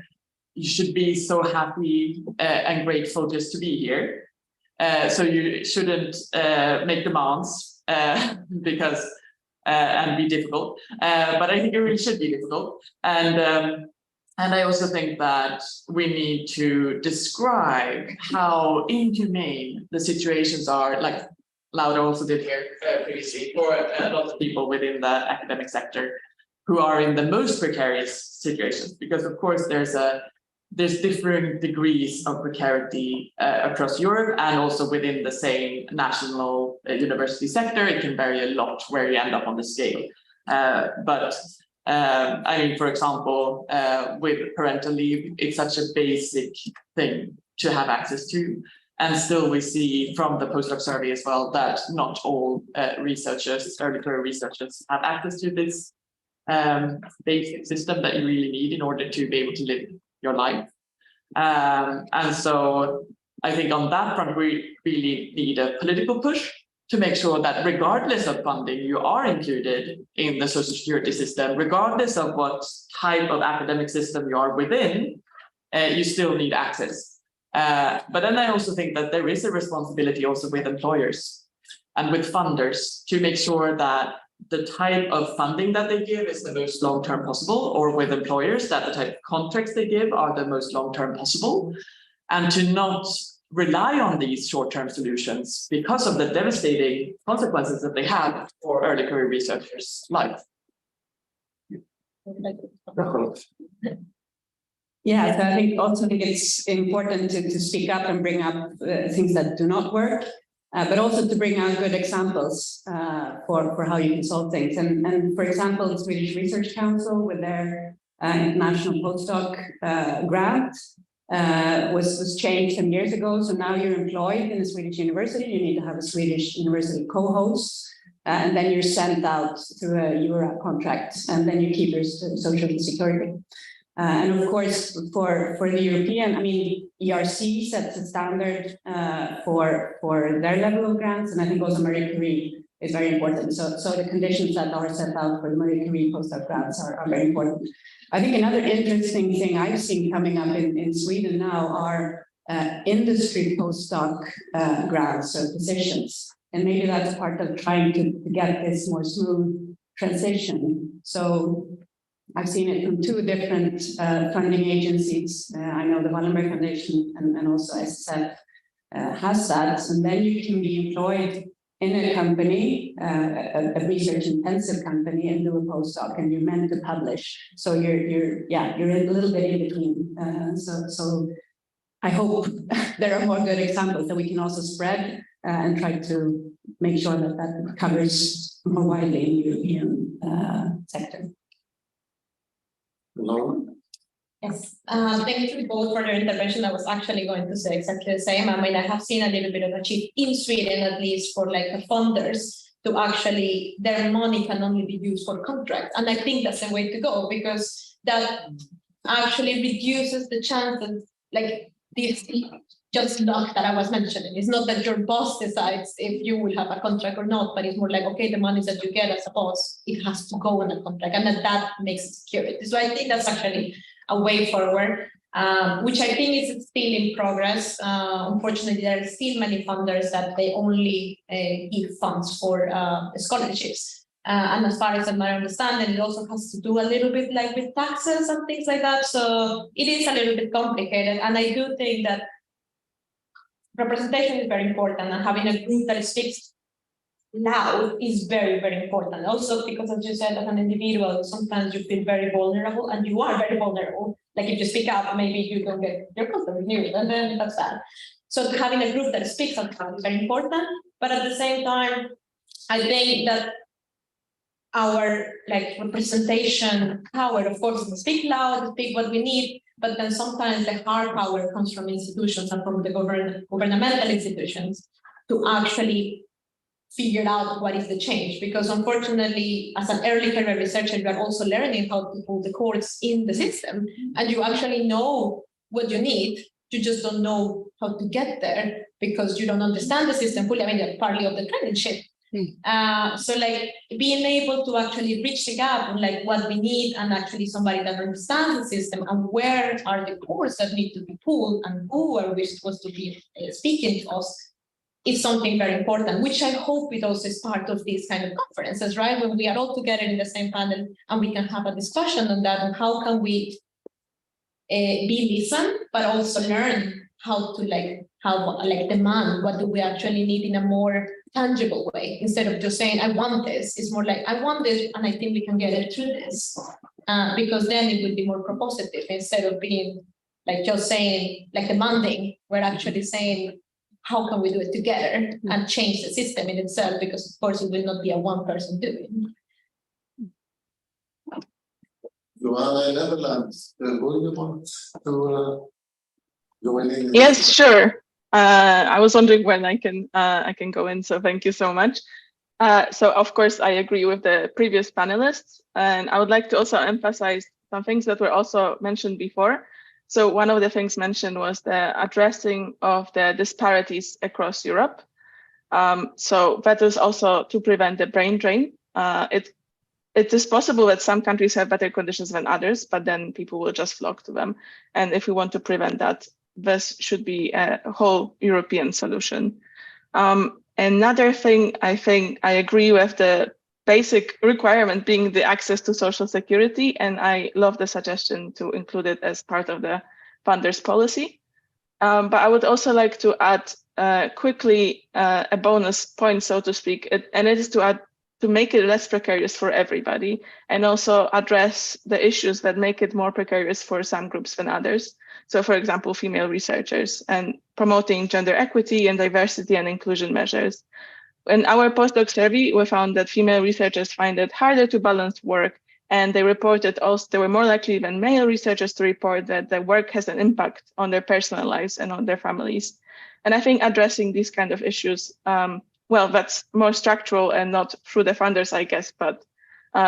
you should be so happy and grateful just to be here. So you shouldn't make demands because and be difficult. But I think it really should be difficult. And I also think that we need to describe how inhumane the situations are, like Laura also did here previously, for a lot of people within the academic sector who are in the most precarious situations. Because of course there's different degrees of precarity across Europe and also within the same national university sector. It can vary a lot where you end up on the scale. I mean, for example, with parental leave, it's such a basic thing to have access to. And still we see from the postdoc survey as well that not all researchers, early career researchers, have access to this basic system that you really need in order to be able to live your life. And so I think on that front, we really need a political push to make sure that regardless of funding, you are included in the social security system, regardless of what type of academic system you are within, you still need access. But then I also think that there is a responsibility also with employers and with funders to make sure that the type of funding that they give is the most long-term possible, or with employers that the type of contracts they give are the most long-term possible, and to not rely on these short-term solutions because of the devastating consequences that they have for early career researchers' life. Yeah, so I think it's important to speak up and bring up things that do not work, but also to bring out good examples for how you can solve things. And for example, the Swedish Research Council with their international postdoc grant was changed some years ago. So now you're employed in a Swedish university, you need to have a Swedish university co-host, and then you're sent out through a Eurodoc contract, and then you keep your social security. And of course, for the European, I mean, ERC sets a standard for their level of grants, and I think also Marie Curie is very important. So the conditions that are set out for the Marie Curie postdoc grants are very important. I think another interesting thing I've seen coming up in Sweden now are industry postdoc grants or positions. And maybe that's part of trying to get this more smooth transition. So I've seen it from two different funding agencies. I know the Wallenberg Foundation and also SSF has that. And then you can be employed in a company, a research intensive company, and do a postdoc, and you're meant to publish. So you're a little bit in between. So I hope there are more good examples that we can also spread and try to make sure that that covers more widely in the European sector. Laura? Yes, thank you both for your intervention. I was actually going to say exactly the same. I mean, I have seen a little bit of a shift in Sweden, at least for like the funders, to actually their money can only be used for contracts. And I think that's the way to go, because that actually reduces the chances, like this just luck that I was mentioning. It's not that your boss decides if you will have a contract or not, but it's more like, okay, the money that you get as a boss, it has to go on a contract, and that makes security. So I think that's actually a way forward, which I think is still in progress. Unfortunately, there are still many funders that they only give funds for scholarships. And as far as my understanding, it also has to do a little bit like with taxes and things like that. So it is a little bit complicated. And I do think that representation is very important, and having a group that speaks loud is very, very important. Also, because as you said, as an individual, sometimes you feel very vulnerable, and you are very vulnerable. Like if you speak up, maybe you don't get your contract renewed, and then that's that. So having a group that speaks out loud is very important. But at the same time, I think that our like representation power, of course, is to speak loud, to speak what we need. But then sometimes the hard power comes from institutions and from the governmental institutions to actually figure out what is the change. Because unfortunately, as an early career researcher, you are also learning how to pull the cords in the system. And you actually know what you need, you just don't know how to get there because you don't understand the system fully. I mean, that's partly of the traineeship. So like being able to actually bridge the gap on like what we need, and actually somebody that understands the system and where are the cords that need to be pulled and who are we supposed to be speaking to us is something very important, which I hope it also is part of these kind of conferences, right? When we are all together in the same panel and we can have a discussion on that, and how can we be listened, but also learn how to demand what do we actually need in a more tangible way, instead of just saying I want this. It's more like I want this and I think we can get it through this, because then it will be more propositive instead of being like just saying like demanding. We're actually saying how can we do it together and change the system in itself, because of course it will not be a one person doing. Joanna, Netherlands, will you want to join in? Yes, sure. I was wondering when I can go in, so thank you so much. So of course I agree with the previous panelists, and I would like to also emphasize some things that were also mentioned before. So one of the things mentioned was the addressing of the disparities across Europe. So that is also to prevent the brain drain. It is possible that some countries have better conditions than others, but then people will just flock to them. And if we want to prevent that, this should be a whole European solution. Another thing, I think I agree with the basic requirement being the access to social security, and I love the suggestion to include it as part of the funders policy. But I would also like to add quickly a bonus point, so to speak, and it is to make it less precarious for everybody, and also address the issues that make it more precarious for some groups than others. So for example, female researchers, and promoting gender equity and diversity and inclusion measures. In our postdoc survey, we found that female researchers find it harder to balance work, and they reported also they were more likely than male researchers to report that their work has an impact on their personal lives and on their families. And I think addressing these kind of issues, well, that's more structural and not through the funders, I guess, but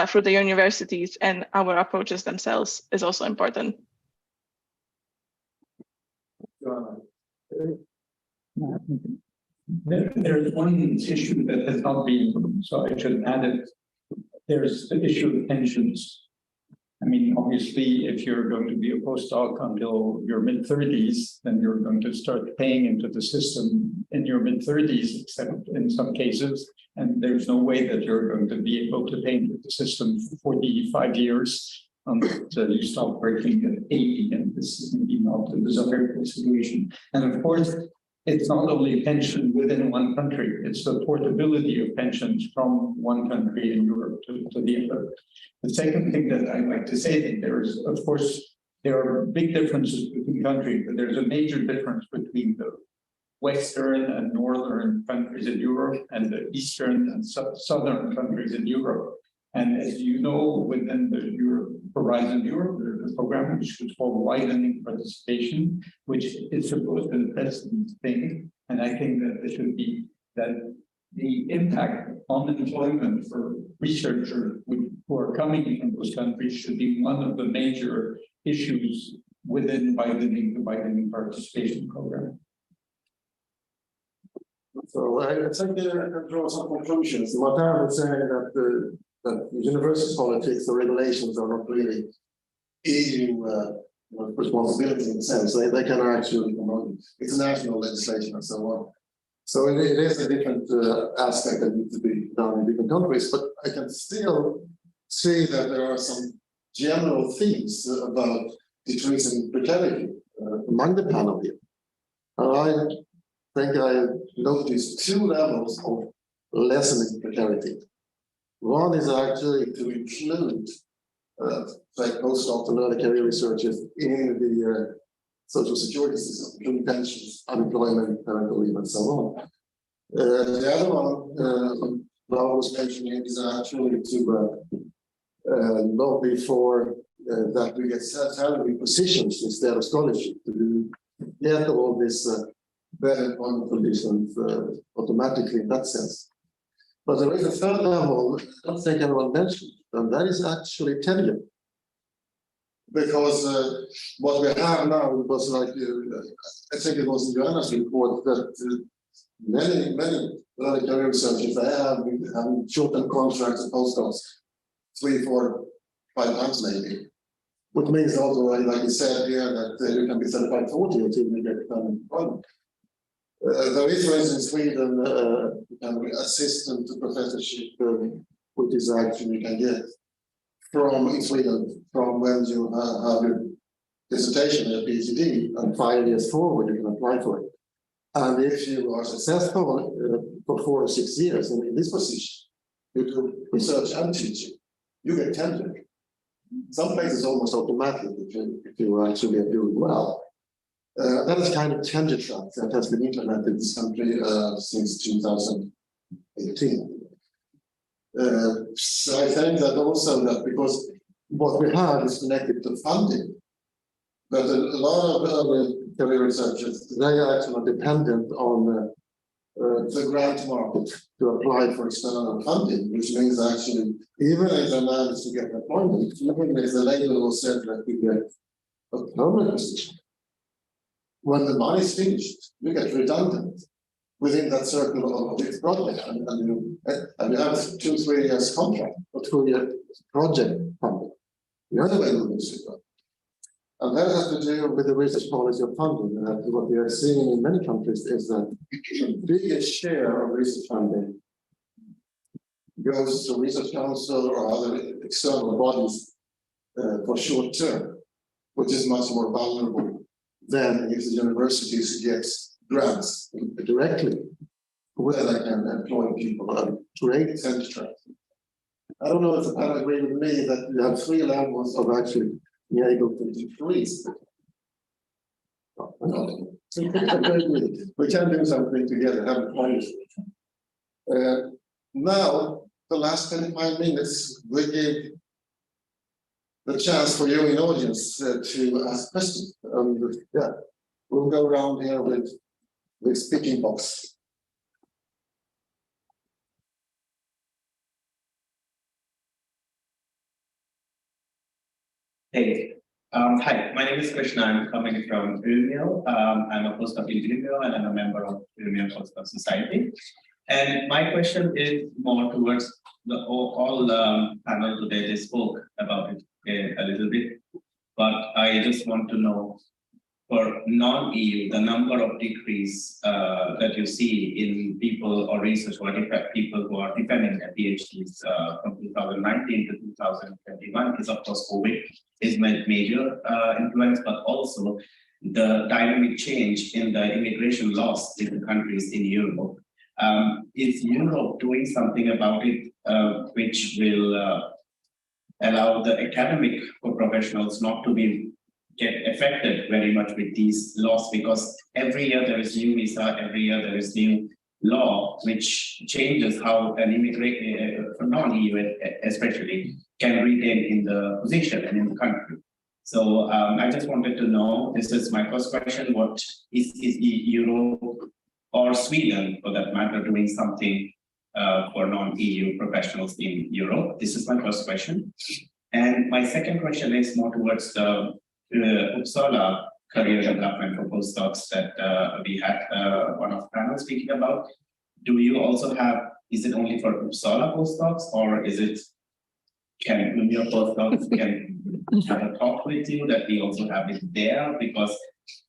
through the universities and our approaches themselves is also important. There's one issue that has not been, so I should add it. There's the issue of pensions. I mean, obviously, if you're going to be a postdoc until your mid-30s, then you're going to start paying into the system in your mid-30s, except in some cases. And there's no way that you're going to be able to pay into the system for 45 years until you stop working at 80. And this is maybe not a desirable situation. And of course, it's not only pension within one country, it's the portability of pensions from one country in Europe to the other. The second thing that I'd like to say that there is, of course, there are big differences between countries, but there's a major difference between the Western and Northern countries in Europe and the Eastern and Southern countries in Europe. And as you know, within the Horizon Europe, there's a program which is called widening participation, which is supposed to address these things. And I think that there should be that the impact on employment for researchers who are coming from those countries should be one of the major issues within the widening participation program. So I think I can draw some conclusions. What I would say that university politics or regulations are not really EU responsibility in a sense. They can actually promote international legislation and so on. So it is a different aspect that needs to be done in different countries, but I can still see that there are some general themes about decreasing precarity among the panel here. I think I noticed two levels of lessening precarity. One is actually to include postdocs and early career researchers in the social security system, including pensions, unemployment, parental leave, and so on. The other one, Laura was mentioning, is actually to lobby for that we get salary positions instead of scholarship, to get all this better employment conditions automatically in that sense. But there is a third level, I don't think anyone mentioned, and that is actually tenure. Because what we have now was like, I think it was in Joanna's report that many early career researchers, they have shortened contracts and postdocs 3, 4, 5 times maybe. Which means also, like you said here, that you can be 35, 40 until you get employment. There is, for instance, in Sweden, assistant to professorship, which is actually you can get in Sweden from when you have your dissertation at PhD, and 5 years forward you can apply for it. And if you are successful for 4 or 6 years in this position, you do research and teaching, you get tenure. Some places almost automatic if you actually are doing well. That is kind of tenure track that has been implemented in this country since 2018. So I think that also that because what we have is connected to funding, but a lot of early career researchers, they are actually dependent on the grant market to apply for external funding, which means actually, even if they manage to get employment, even if the labor law said that we get a permanent position, when the money is finished, you get redundant within that circle of this project, and you have 2-3 years contract or 2-year project funding. The other way moving super. And that has to do with the research policy of funding. And what we are seeing in many countries is that the biggest share of research funding goes to research council or other external bodies for short term, which is much more vulnerable than if the universities get grants directly, where they can employ people and create tenure tracks. I don't know if the panel agree with me that you have 3 levels of actually being able to decrease. We can do something together, have a policy. Now, the last 25 minutes, we give the chance for you in the audience to ask questions. Yeah, we'll go around here with speaking box. Hey, hi, my name is Krishna. I'm coming from Umeå. I'm a postdoc in Umeå and I'm a member of Umeå Postdoc Society. And my question is more towards the all panel today. They spoke about it a little bit, but I just want to know for non-EU, the number of decrease that you see in people or research or people who are defending their PhDs from 2019 to 2021 is of course COVID is major influence, but also the dynamic change in the immigration laws in the countries in Europe. Is Europe doing something about it, which will allow the academic professionals not to get affected very much with these laws? Because every year there is new visa, every year there is new law, which changes how an immigrant, for non-EU especially, can retain in the position and in the country. So I just wanted to know, this is my first question, what is Europe or Sweden, for that matter, doing something for non-EU professionals in Europe? This is my first question. And my second question is more towards the Uppsala career development for postdocs that we had one of the panels speaking about. Do you also have, is it only for Uppsala postdocs, or is it, can your postdocs can have a talk with you that we also have it there? Because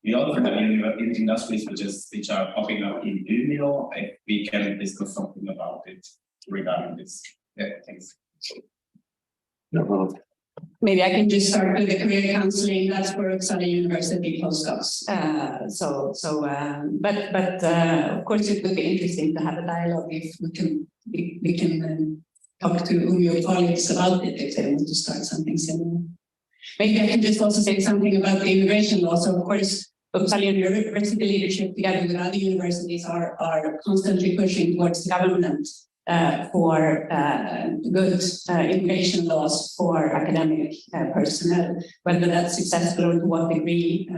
we also have industries which are popping up in Umeå. If we can discuss something about it regarding this. Yeah, thanks. Maybe I can just start with the career counseling. That's for Uppsala University postdocs. But of course, it would be interesting to have a dialogue if we can talk to your colleagues about it if they want to start something similar. Maybe I can just also say something about the immigration law. So of course, Uppsala University leadership together with other universities are constantly pushing towards the government for good immigration laws for academic personnel. Whether that's successful or to what degree,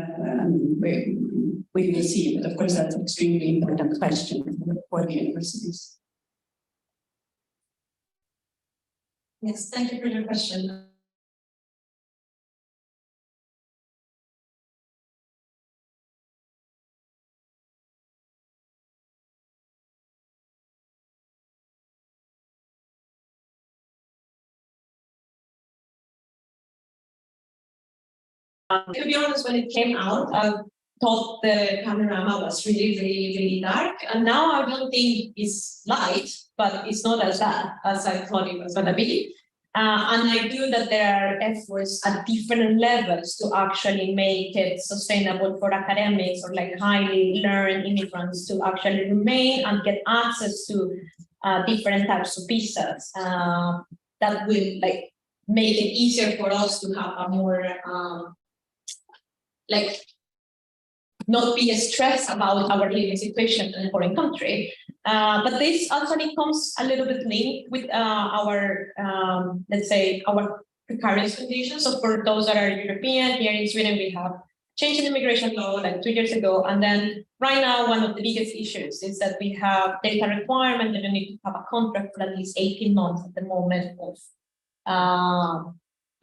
we will see. But of course, that's an extremely important question for the universities. Yes, thank you for your question. To be honest, when it came out, I thought the panorama was really dark. And now I don't think it's light, but it's not as bad as I thought it was going to be. And I do that there are efforts at different levels to actually make it sustainable for academics or like highly learned immigrants to actually remain and get access to different types of visas that will like make it easier for us to have a more like not be stressed about our living situation in a foreign country. But this actually comes a little bit linked with our, let's say, our precarious conditions. So for those that are European, here in Sweden, we have changed the immigration law like 2 years ago. And then right now, one of the biggest issues is that we have data requirement that you need to have a contract for at least 18 months at the moment of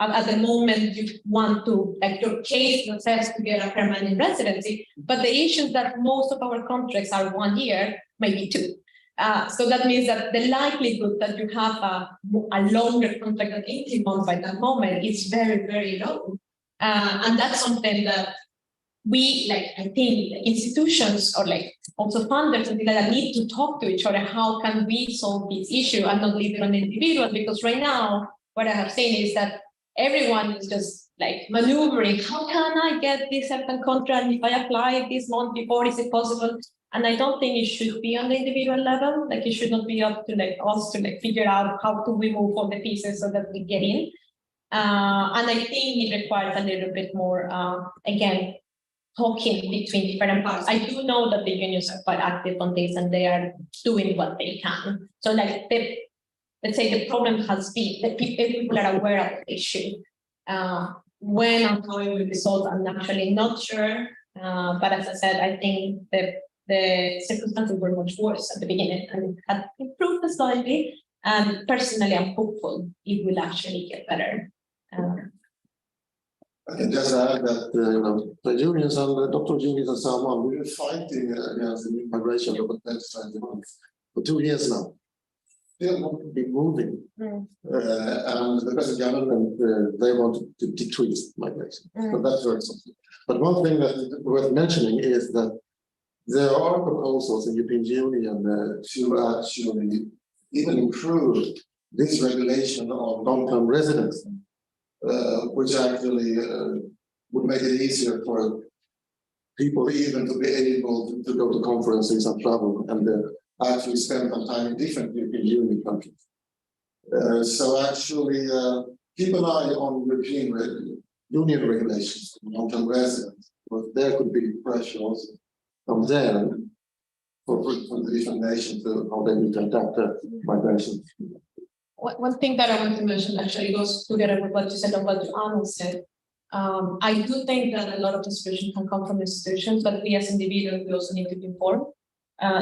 at the moment you want to, like your case says to get a permanent residency, but the issue is that most of our contracts are 1 year, maybe 2. So that means that the likelihood that you have a longer contract than 18 months by that moment is very low. And that's something that we, like, I think institutions or like also funders and people that need to talk to each other. How can we solve this issue and not leave it on the individual? Because right now, what I have seen is that everyone is just like maneuvering. How can I get this certain contract if I apply this month before? Is it possible? And I don't think it should be on the individual level. Like it should not be up to like us to like figure out how to remove all the pieces so that we get in. And I think it requires a little bit more, again, talking between different parts. I do know that the unions are quite active on this and they are doing what they can. So like let's say the problem has been that people are aware of the issue. When and how it will be solved, I'm actually not sure. But as I said, I think the circumstances were much worse at the beginning and had improved slightly. And personally, I'm hopeful it will actually get better. I can just add that the unions and the doctor unions and so on, we've been fighting against the new migration law for 2021 for 2 years now. still want to be moving. And the present government, they want to decrease migration. So that's very something. But one thing that is worth mentioning is that there are proposals in the European Union to actually even improve this regulation of long-term residence, which actually would make it easier for people even to be able to go to conferences and travel and actually spend some time in different European Union countries. So actually keep an eye on European Union regulations, long-term residence, but there could be pressure also from there for the different nations to how they need to adapt their migration. One thing that I want to mention actually goes together with what you said and what Arnold said. I do think that a lot of the solution can come from institutions, but we as individuals, we also need to be informed.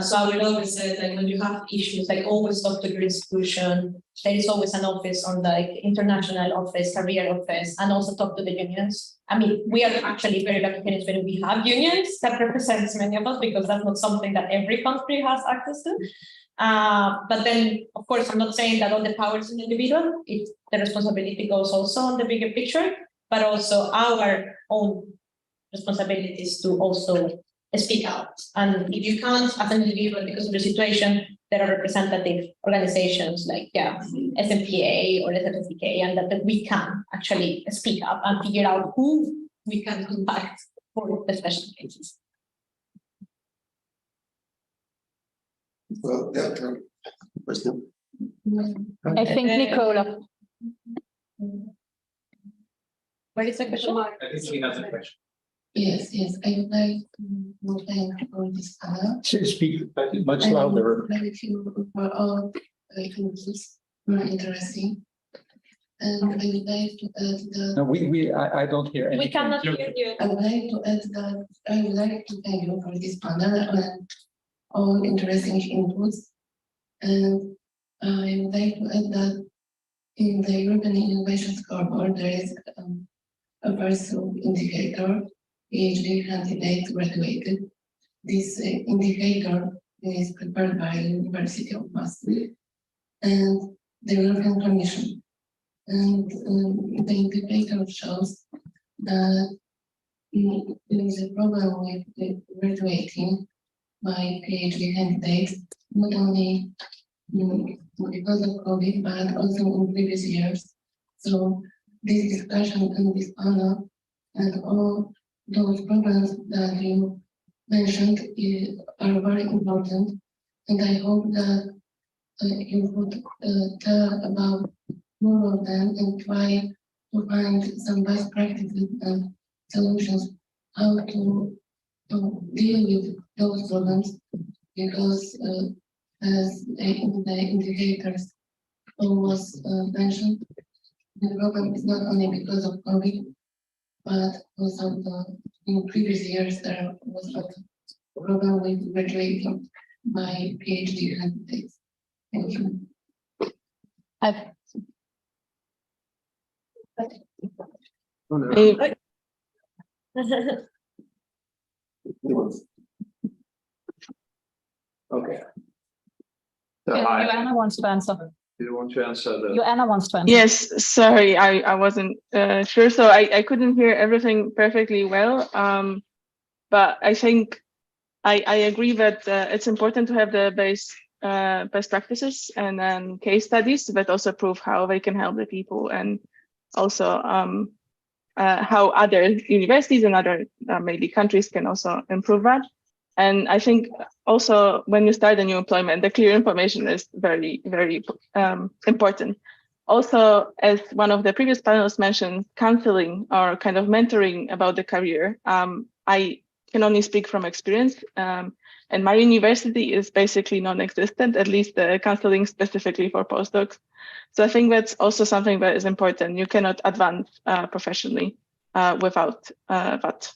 So I will always say, like, when you have issues, like, always talk to your institution. There is always an office on the international office, career office, and also talk to the unions. I mean, we are actually very lucky when we have unions that represents many of us, because that's not something that every country has access to. But then, of course, I'm not saying that all the power is in the individual. The responsibility goes also on the bigger picture, but also our own responsibilities to also speak out. And if you can't, as an individual, because of the situation, there are representative organizations like SMPA or SFSDK, and that we can actually speak up and figure out who we can contact for the special cases. Well, question. I think Nicola. What is the question? I think she has a question. Yes, I would like to thank for this panel. Speak much louder. Thank you for all activities, very interesting. And I would like to add that. No, I don't hear anything. We cannot hear you. I would like to add that I would like to thank you for this panel and all interesting inputs. And I would like to add that in the European Innovation Scoreboard, there is a pursuit indicator, PhD candidate graduated. This indicator is prepared by the University of Maastricht and the European Commission. And the indicator shows that there is a problem with graduating by PhD candidates, not only because of COVID, but also in previous years. So this discussion and this panel and all those problems that you mentioned are very important, and I hope that you would tell about more of them and try to find some best practices and solutions how to deal with those problems, because as the indicators was mentioned, the problem is not only because of COVID, but also in previous years there was a problem with graduating by PhD candidates. Thank you. Okay. Joanna wants to answer. Do you want to answer the? Joanna wants to answer. Yes, sorry, I wasn't sure, so I couldn't hear everything perfectly well. But I think I agree that it's important to have the best practices and then case studies that also prove how they can help the people, and also how other universities and other maybe countries can also improve that. And I think also when you start a new employment, the clear information is very, very important. Also, as one of the previous panelists mentioned, counseling or kind of mentoring about the career. I can only speak from experience, and my university is basically non-existent, at least the counseling specifically for postdocs. So I think that's also something that is important. You cannot advance professionally without that.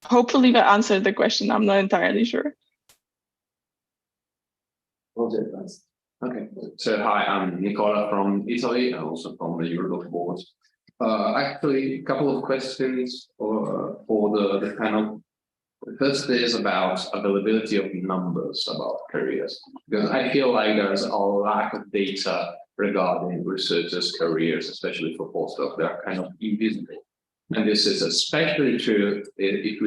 Hopefully that answered the question. I'm not entirely sure. Okay, so hi, I'm Nicola from Italy, and also from the Eurodoc board. Actually, a couple of questions for the panel. The first is about availability of numbers about careers, because I feel like there's a lack of data regarding researchers' careers, especially for postdocs. They're kind of invisible. And this is especially true if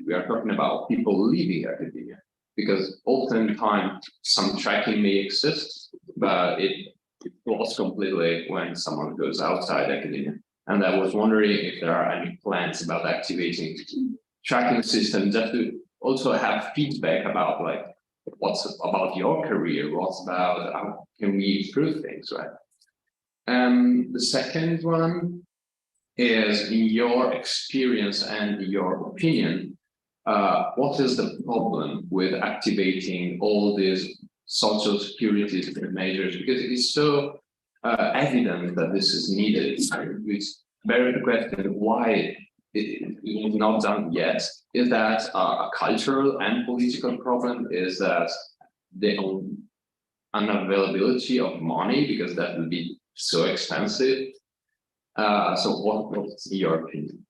we are talking about people leaving academia, because oftentimes some tracking may exist, but it lost completely when someone goes outside academia. And I was wondering if there are any plans about activating tracking systems just to also have feedback about like what's about your career, what's about how can we improve things, right? The second one is, in your experience and your opinion, what is the problem with activating all these social security measures? Because it is so evident that this is needed. It's very the question why it is not done yet. Is that a cultural and political problem? Is that the unavailability of money, because that would be so expensive? So what's your opinion?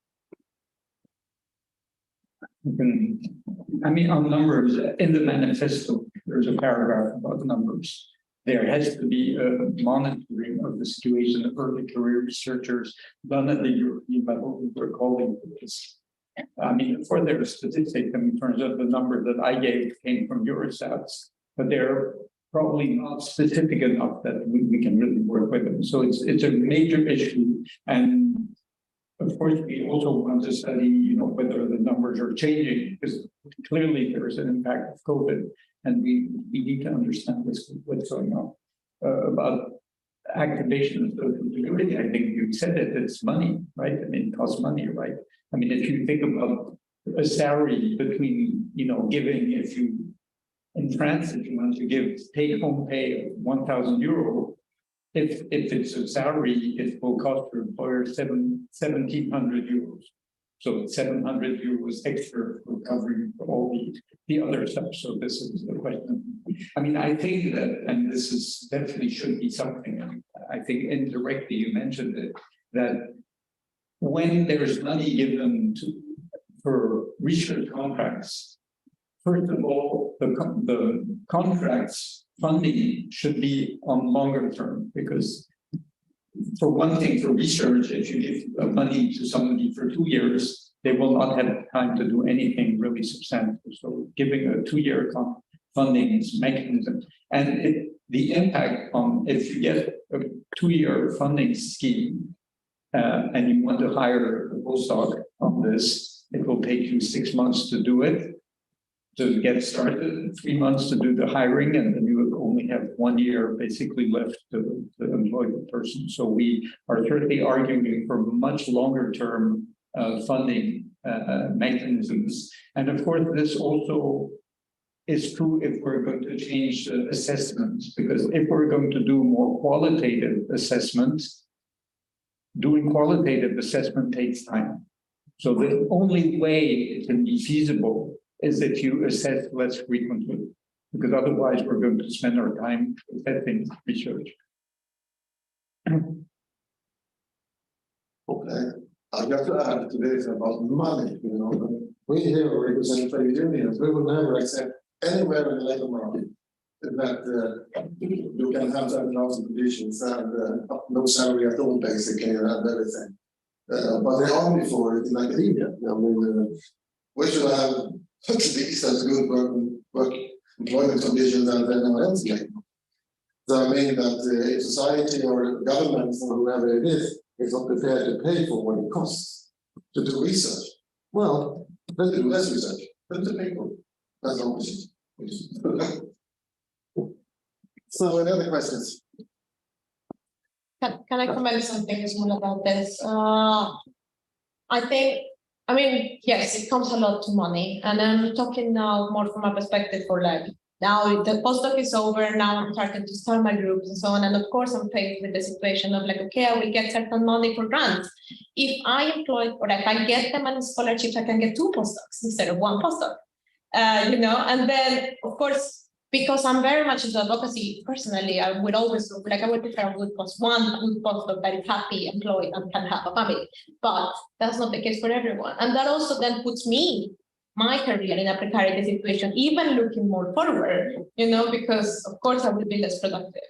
I mean, on numbers, in the manifesto, there's a paragraph about numbers. There has to be a monitoring of the situation of early career researchers done at the European level. We're calling for this. I mean, for their statistics, in terms of the number that I gave came from Eurostat, but they're probably not specific enough that we can really work with them. So it's a major issue. And of course, we also want to study, you know, whether the numbers are changing, because clearly there is an impact of COVID, and we need to understand what's going on. About activation of social security, I think you said it, it's money, right? I mean, it costs money, right? I mean, if you think about a salary between, you know, giving, if you, in France, if you want to give take-home pay of 1,000 euro, if it's a salary, it will cost your employer 1,700 euros. So it's 700 euros extra for covering all the other stuff. So this is the question. I mean, I think that, and this is definitely should be something, I think indirectly you mentioned it, that when there's money given for research contracts, first of all, the contracts funding should be on longer term, because for one thing, for research, if you give money to somebody for 2 years, they will not have time to do anything really substantial. So giving a 2-year funding mechanism, and the impact on, if you get a 2-year funding scheme and you want to hire a postdoc on this, it will take you 6 months to do it, to get started, 3 months to do the hiring, and then you only have 1 year basically left to employ the person. So we are certainly arguing for much longer term funding mechanisms. And of course, this also is true if we're going to change the assessments, because if we're going to do more qualitative assessments, doing qualitative assessment takes time. So the only way it can be feasible is that you assess less frequently, because otherwise we're going to spend our time assessing research. Okay, I got to add to this about money. You know, we here represent trade unions. We will never accept anywhere in the labor market that you can have certain conditions and no salary at all, basically, and everything. But the army for it in academia. I mean, we should have at least as good work employment conditions as anyone else can. So I mean that if society or government or whoever it is not prepared to pay for what it costs to do research, well, let's do less research. Let's do people. That's the opposite. So any other questions? Can I comment something small about this? I think, I mean, yes, it comes a lot to money. And I'm talking now more from a perspective for like, now the postdoc is over, now I'm starting to start my groups and so on. And of course, I'm faced with the situation of like, okay, I will get certain money for grants. If I employ, or if I get them on scholarships, I can get 2 postdocs instead of 1 postdoc. You know, and then of course, because I'm very much into advocacy personally, I would always look like I would prefer one good postdoc that is happy, employed, and can have a family. But that's not the case for everyone. And that also then puts me my career in a precarious situation, even looking more forward, because of course I will be less productive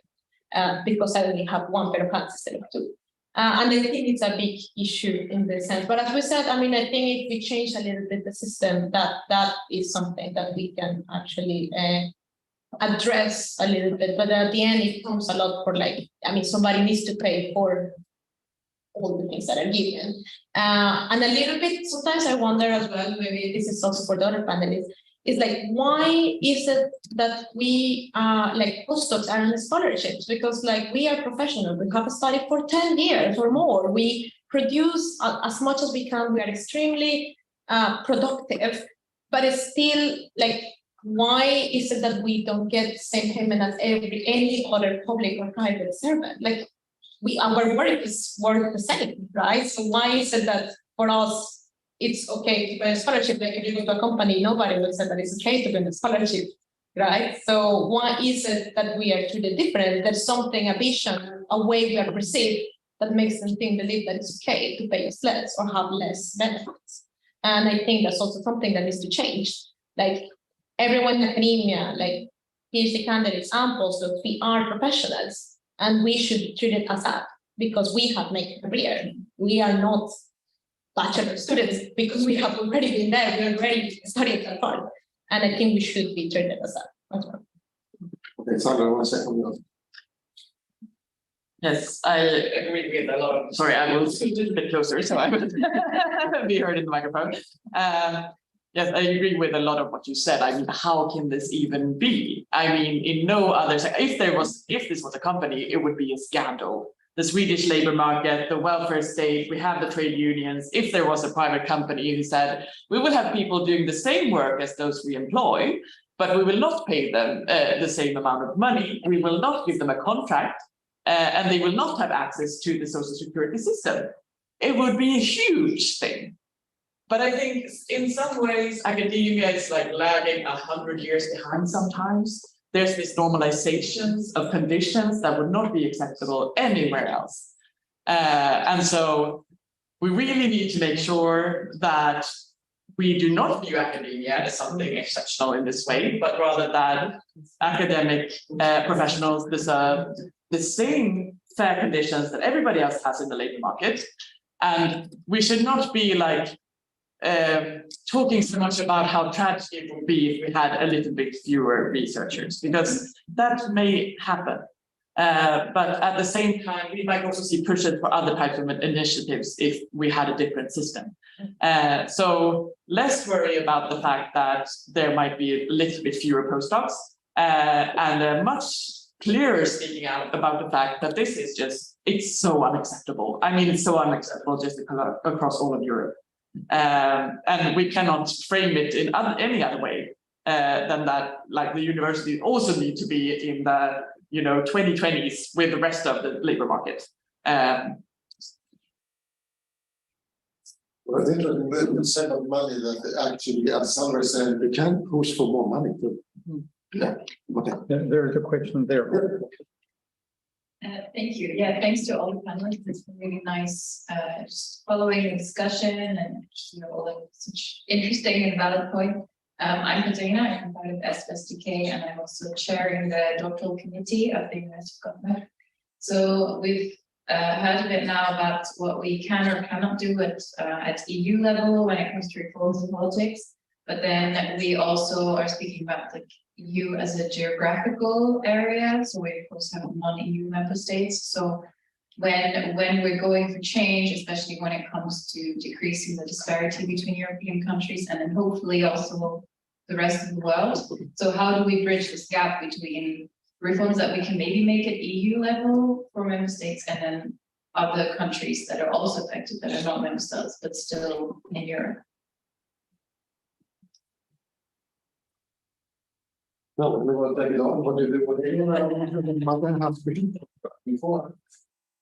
because I only have one pair of hands instead of two. And I think it's a big issue in this sense. But as we said, I think if we change a little bit the system, that is something that we can actually address a little bit. But at the end, it comes a lot for somebody needs to pay for all the things that are given. And a little bit, sometimes I wonder as well, maybe this is also for the other panelists, is why is it that we postdocs are on scholarships? Because we are professionals, we have studied for 10 years or more. We produce as much as we can, we are extremely productive, but it's still why is it that we don't get the same payment as any other public or private servant? Our work is worth the same, right? So why is it that for us it's okay to pay a scholarship? If you go to a company, nobody will say that it's okay to pay a scholarship, right? So why is it that we are treated different? There's something, a vision, a way we are perceived that makes them believe that it's okay to pay us less or have less benefits. And I think that's also something that needs to change. Everyone in academia, PhD candidates and postdocs, we are professionals. And we should treat it as that because we have made a career. We are not bachelor students because we have already been there. We already studied that part. And I think we should be treated as that as well. Okay, Sandra, 1 second. Yes, I agree with a lot of, sorry, I will speak a little bit closer so I will be heard in the microphone. Yes, I agree with a lot of what you said. How can this even be? In no other sector, if this was a company, it would be a scandal. The Swedish labor market, the welfare state, we have the trade unions. If there was a private company who said, we will have people doing the same work as those we employ, but we will not pay them the same amount of money. We will not give them a contract and they will not have access to the social security system. It would be a huge thing. But I think in some ways, academia is lagging 100 years behind sometimes. There's this normalizations of conditions that would not be acceptable anywhere else. And so we really need to make sure that we do not view academia as something exceptional in this way, but rather that academic professionals deserve the same fair conditions that everybody else has in the labor market. And we should not be talking so much about how tragic it would be if we had a little bit fewer researchers, because that may happen. But at the same time, we might also see pushes for other types of initiatives if we had a different system. So less worry about the fact that there might be a little bit fewer postdocs and much clearer speaking out about the fact that this is it's so unacceptable. It's so unacceptable just across all of Europe. And we cannot frame it in any other way than that, the university also need to be in the 2020s with the rest of the labor market. Well, it's interesting that you said of money that actually, as Sandra said, we can push for more money too. Yeah. Okay. There's a question there. Thank you. Yeah, thanks to all the panelists. It's been really nice just following the discussion and such interesting and valid point. I'm Katerina, I'm part of SBSDK, and I'm also chairing the doctoral committee of the University of Gothenburg. So we've heard a bit now about what we can or cannot do at EU level when it comes to reforms in politics. But then we also are speaking about EU as a geographical area. So we of course have non-EU member states. So when we're going for change, especially when it comes to decreasing the disparity between European countries and then hopefully also the rest of the world. So how do we bridge this gap between reforms that we can maybe make at EU level for member states and then other countries that are also affected that are not member states but still in Europe? No, we will take it on. What do you do? What do you have been before?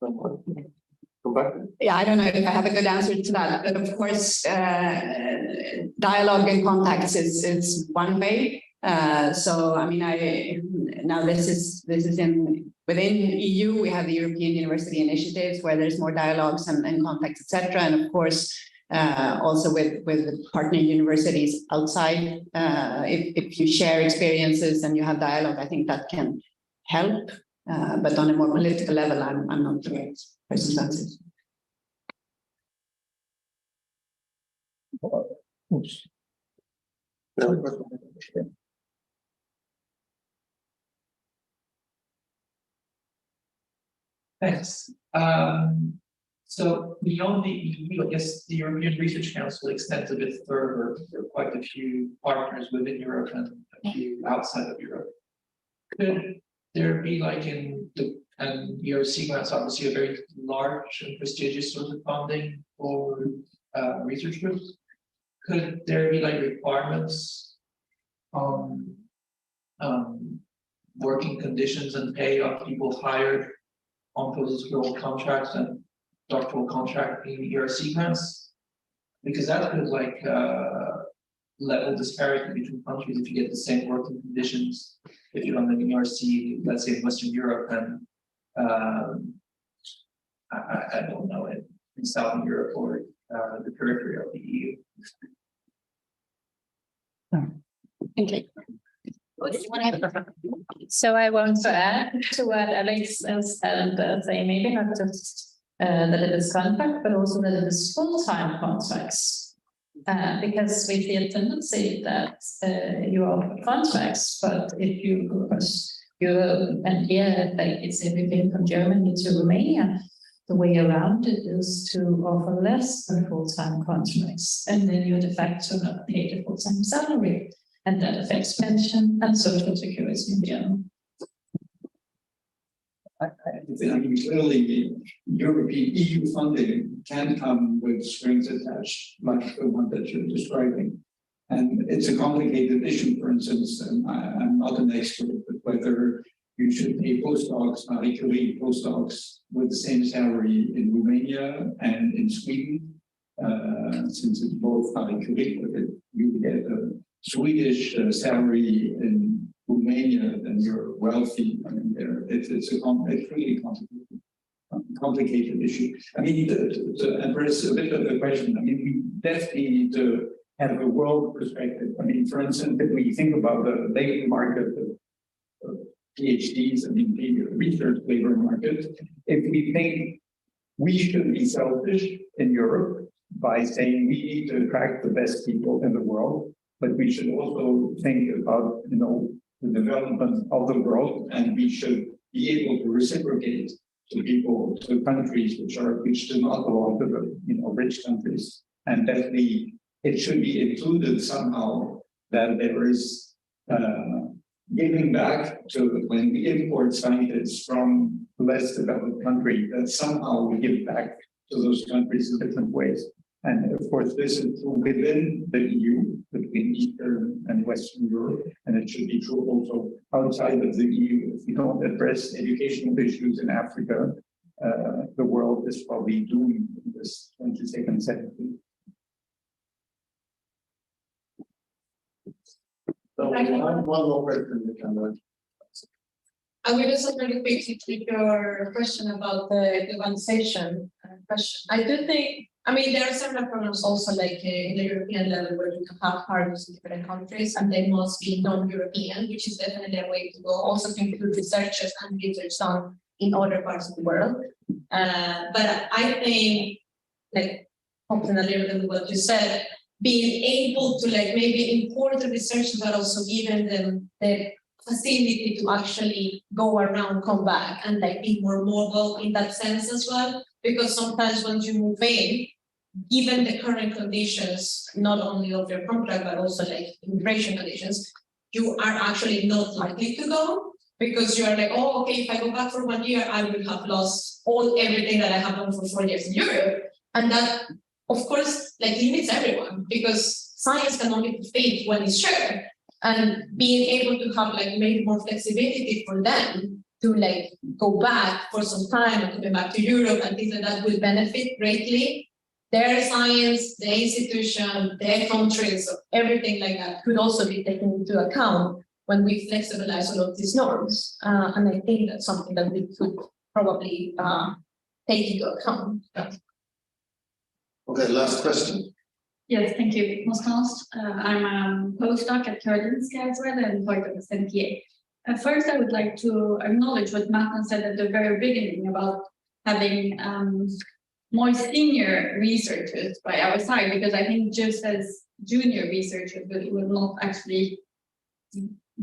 Come back. Yeah, I don't know if I have a good answer to that, but of course, dialogue and contacts is one way. So I mean, now this is within EU. We have the European University Initiatives where there's more dialogues and contacts, etc. And of course, also with partner universities outside. If you share experiences and you have dialogue, I think that can help. But on a more political level, I'm not the right person to answer. Oops. Thanks. So beyond the EU, I guess the European Research Council extends a bit further. There are quite a few partners within Europe and a few outside of Europe. Could there be like and ERC grants obviously a very large and prestigious sort of funding for research groups. Could there be like requirements on working conditions and pay of people hired on postdoctoral contracts and doctoral contract in ERC grants? Because that could like level disparity between countries if you get the same working conditions if you're on an ERC, let's say in Western Europe and I don't know, in Southern Europe or the periphery of the EU. Okay. So I want to add to what Alex has said and say maybe not just that it is contract, but also that it is full-time contracts. Because we see a tendency that you offer contracts, but if you and here like it's everything from Germany to Romania, the way around it is to offer less than full-time contracts, and then you're de facto not paid a full-time salary, and that affects pension and social security in general. I think clearly European EU funding can come with strings attached, like the one that you're describing. And it's a complicated issue, for instance, and I'm not an expert, but whether you should pay postdocs, Marie Curie postdocs with the same salary in Romania and in Sweden, since it's both Marie Curie, but you get a Swedish salary in Romania, then you're wealthy. I mean, it's really complicated issue. I mean, to address a bit of the question, I mean, we definitely need to have a world perspective. I mean, for instance, if we think about the labor market of PhDs, I mean, the research labor market, if we think we should be selfish in Europe by saying we need to attract the best people in the world, but we should also think about, you know, the development of the world, and we should be able to reciprocate to people, to countries which do not belong to the, you know, rich countries. And definitely it should be included somehow that there is giving back to when we import scientists from less developed countries, that somehow we give back to those countries in different ways. And of course, this is true within the EU, between Eastern and Western Europe, and it should be true also outside of the EU. If we don't address educational issues in Africa, the world is probably doomed in this 22nd century. So I have one more question. I will also very quickly take your question about the urbanization question. I do think, I mean, there are several programs also like in the European level where you can have partners in different countries and they must be non-European, which is definitely a way to go. Also to include researchers and research done in other parts of the world. But I think, like, often a little bit of what you said, being able to like maybe import the research, but also giving them the facility to actually go around, come back, and like be more mobile in that sense as well. Because sometimes when you move in, given the current conditions, not only of your contract, but also like immigration conditions, you are actually not likely to go because you are like, oh, okay, if I go back for 1 year, I will have lost everything that I have done for 4 years in Europe. And that, of course, like limits everyone because science can only fail when it's shared. And being able to have like maybe more flexibility for them to like go back for some time and to come back to Europe and things like that will benefit greatly. Their science, their institution, their countries, everything like that could also be taken into account when we flexibilize all of these norms. And I think that's something that we could probably take into account. Okay, last question. Yes, thank you. I'm a postdoc at Karolinska as well and part of the CNTA. First, I would like to acknowledge what Martin said at the very beginning about having more senior researchers by our side, because I think just as junior researchers will not actually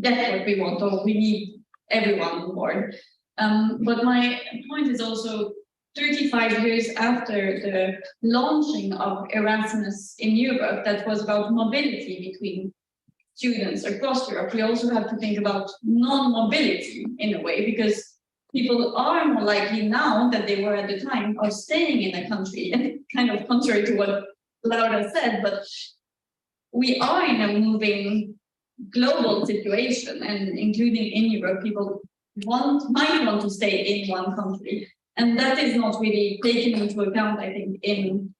get what we want, or we need everyone on board. But my point is also 35 years after the launching of Erasmus in Europe, that was about mobility between students across Europe, we also have to think about non-mobility in a way, because people are more likely now than they were at the time of staying in a country, and kind of contrary to what Laura said, but we are in a moving global situation, and including in Europe, people might want to stay in one country. And that is not really taken into account, I think, in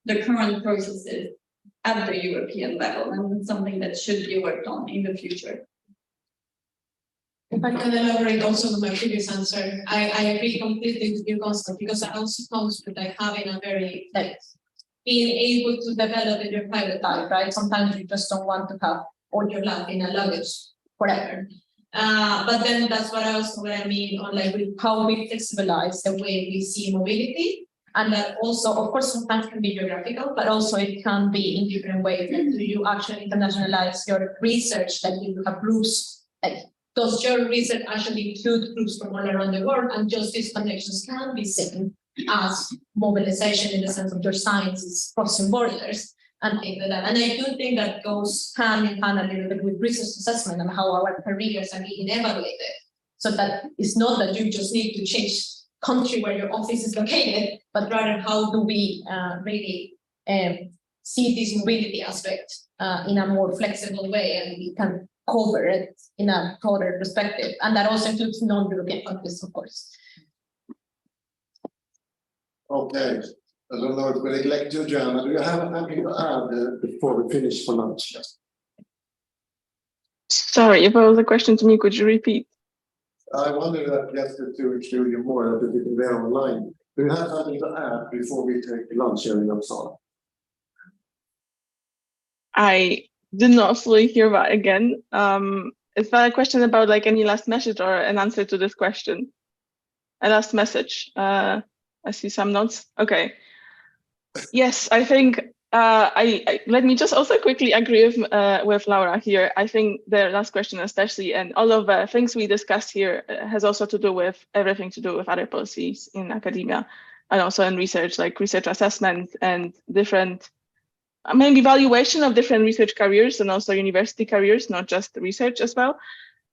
the current processes at the European level, and it's something that should be worked on in the future. If I can elaborate also on my previous answer, I agree completely with you, Constance, because I also comes with like having a very, like, being able to develop in your private life, right? Sometimes you just don't want to have all your life in a luggage forever. But then that's what I mean on like how we flexibilize the way we see mobility, and that also, of course, sometimes can be geographical, but also it can be in different ways. Do you actually internationalize your research? Like you have groups, like does your research actually include groups from all around the world, and just these connections can be seen as mobilization in the sense of your science is crossing borders. And things like that. And I do think that goes hand in hand a little bit with research assessment and how our careers are being evaluated. So that it's not that you just need to change country where your office is located, but rather how do we really see this mobility aspect in a more flexible way, and we can cover it in a broader perspective. And that also includes non-European countries, of course. Okay. I don't know if we neglect you, Joanna. Do you have anything to add before we finish for lunch? Sorry, if it was a question to me, could you repeat? I wonder that just to include you more, that you there online. Do you have something to add before we take lunch here in Uppsala? I did not fully hear that again. Is that a question about like any last message or an answer to this question? A last message. I see some notes. Okay. Yes, I think let me just also quickly agree with Laura here. I think the last question especially, and all of the things we discussed here has also to do with everything to do with other policies in academia and also in research, like research assessment and different, maybe evaluation of different research careers and also university careers, not just research as well.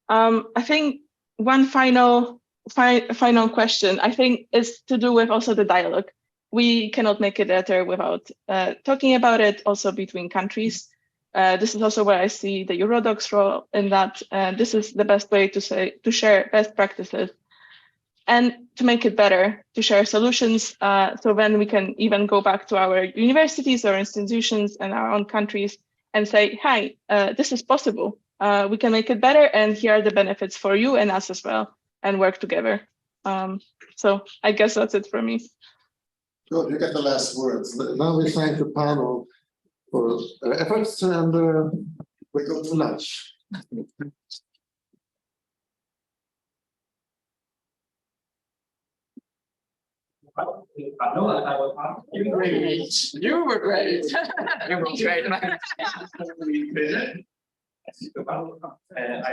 I think one final question, I think, is to do with also the dialogue. We cannot make it better without talking about it also between countries. This is also where I see the Eurodoc's role in that. This is the best way to share best practices and to make it better, to share solutions. So then we can even go back to our universities or institutions and our own countries and say, hi, this is possible. We can make it better, and here are the benefits for you and us as well, and work together. So I guess that's it for me. Good, you get the last words. Now we thank the panel for their efforts, and we go to lunch. You were great. You were great. You were great.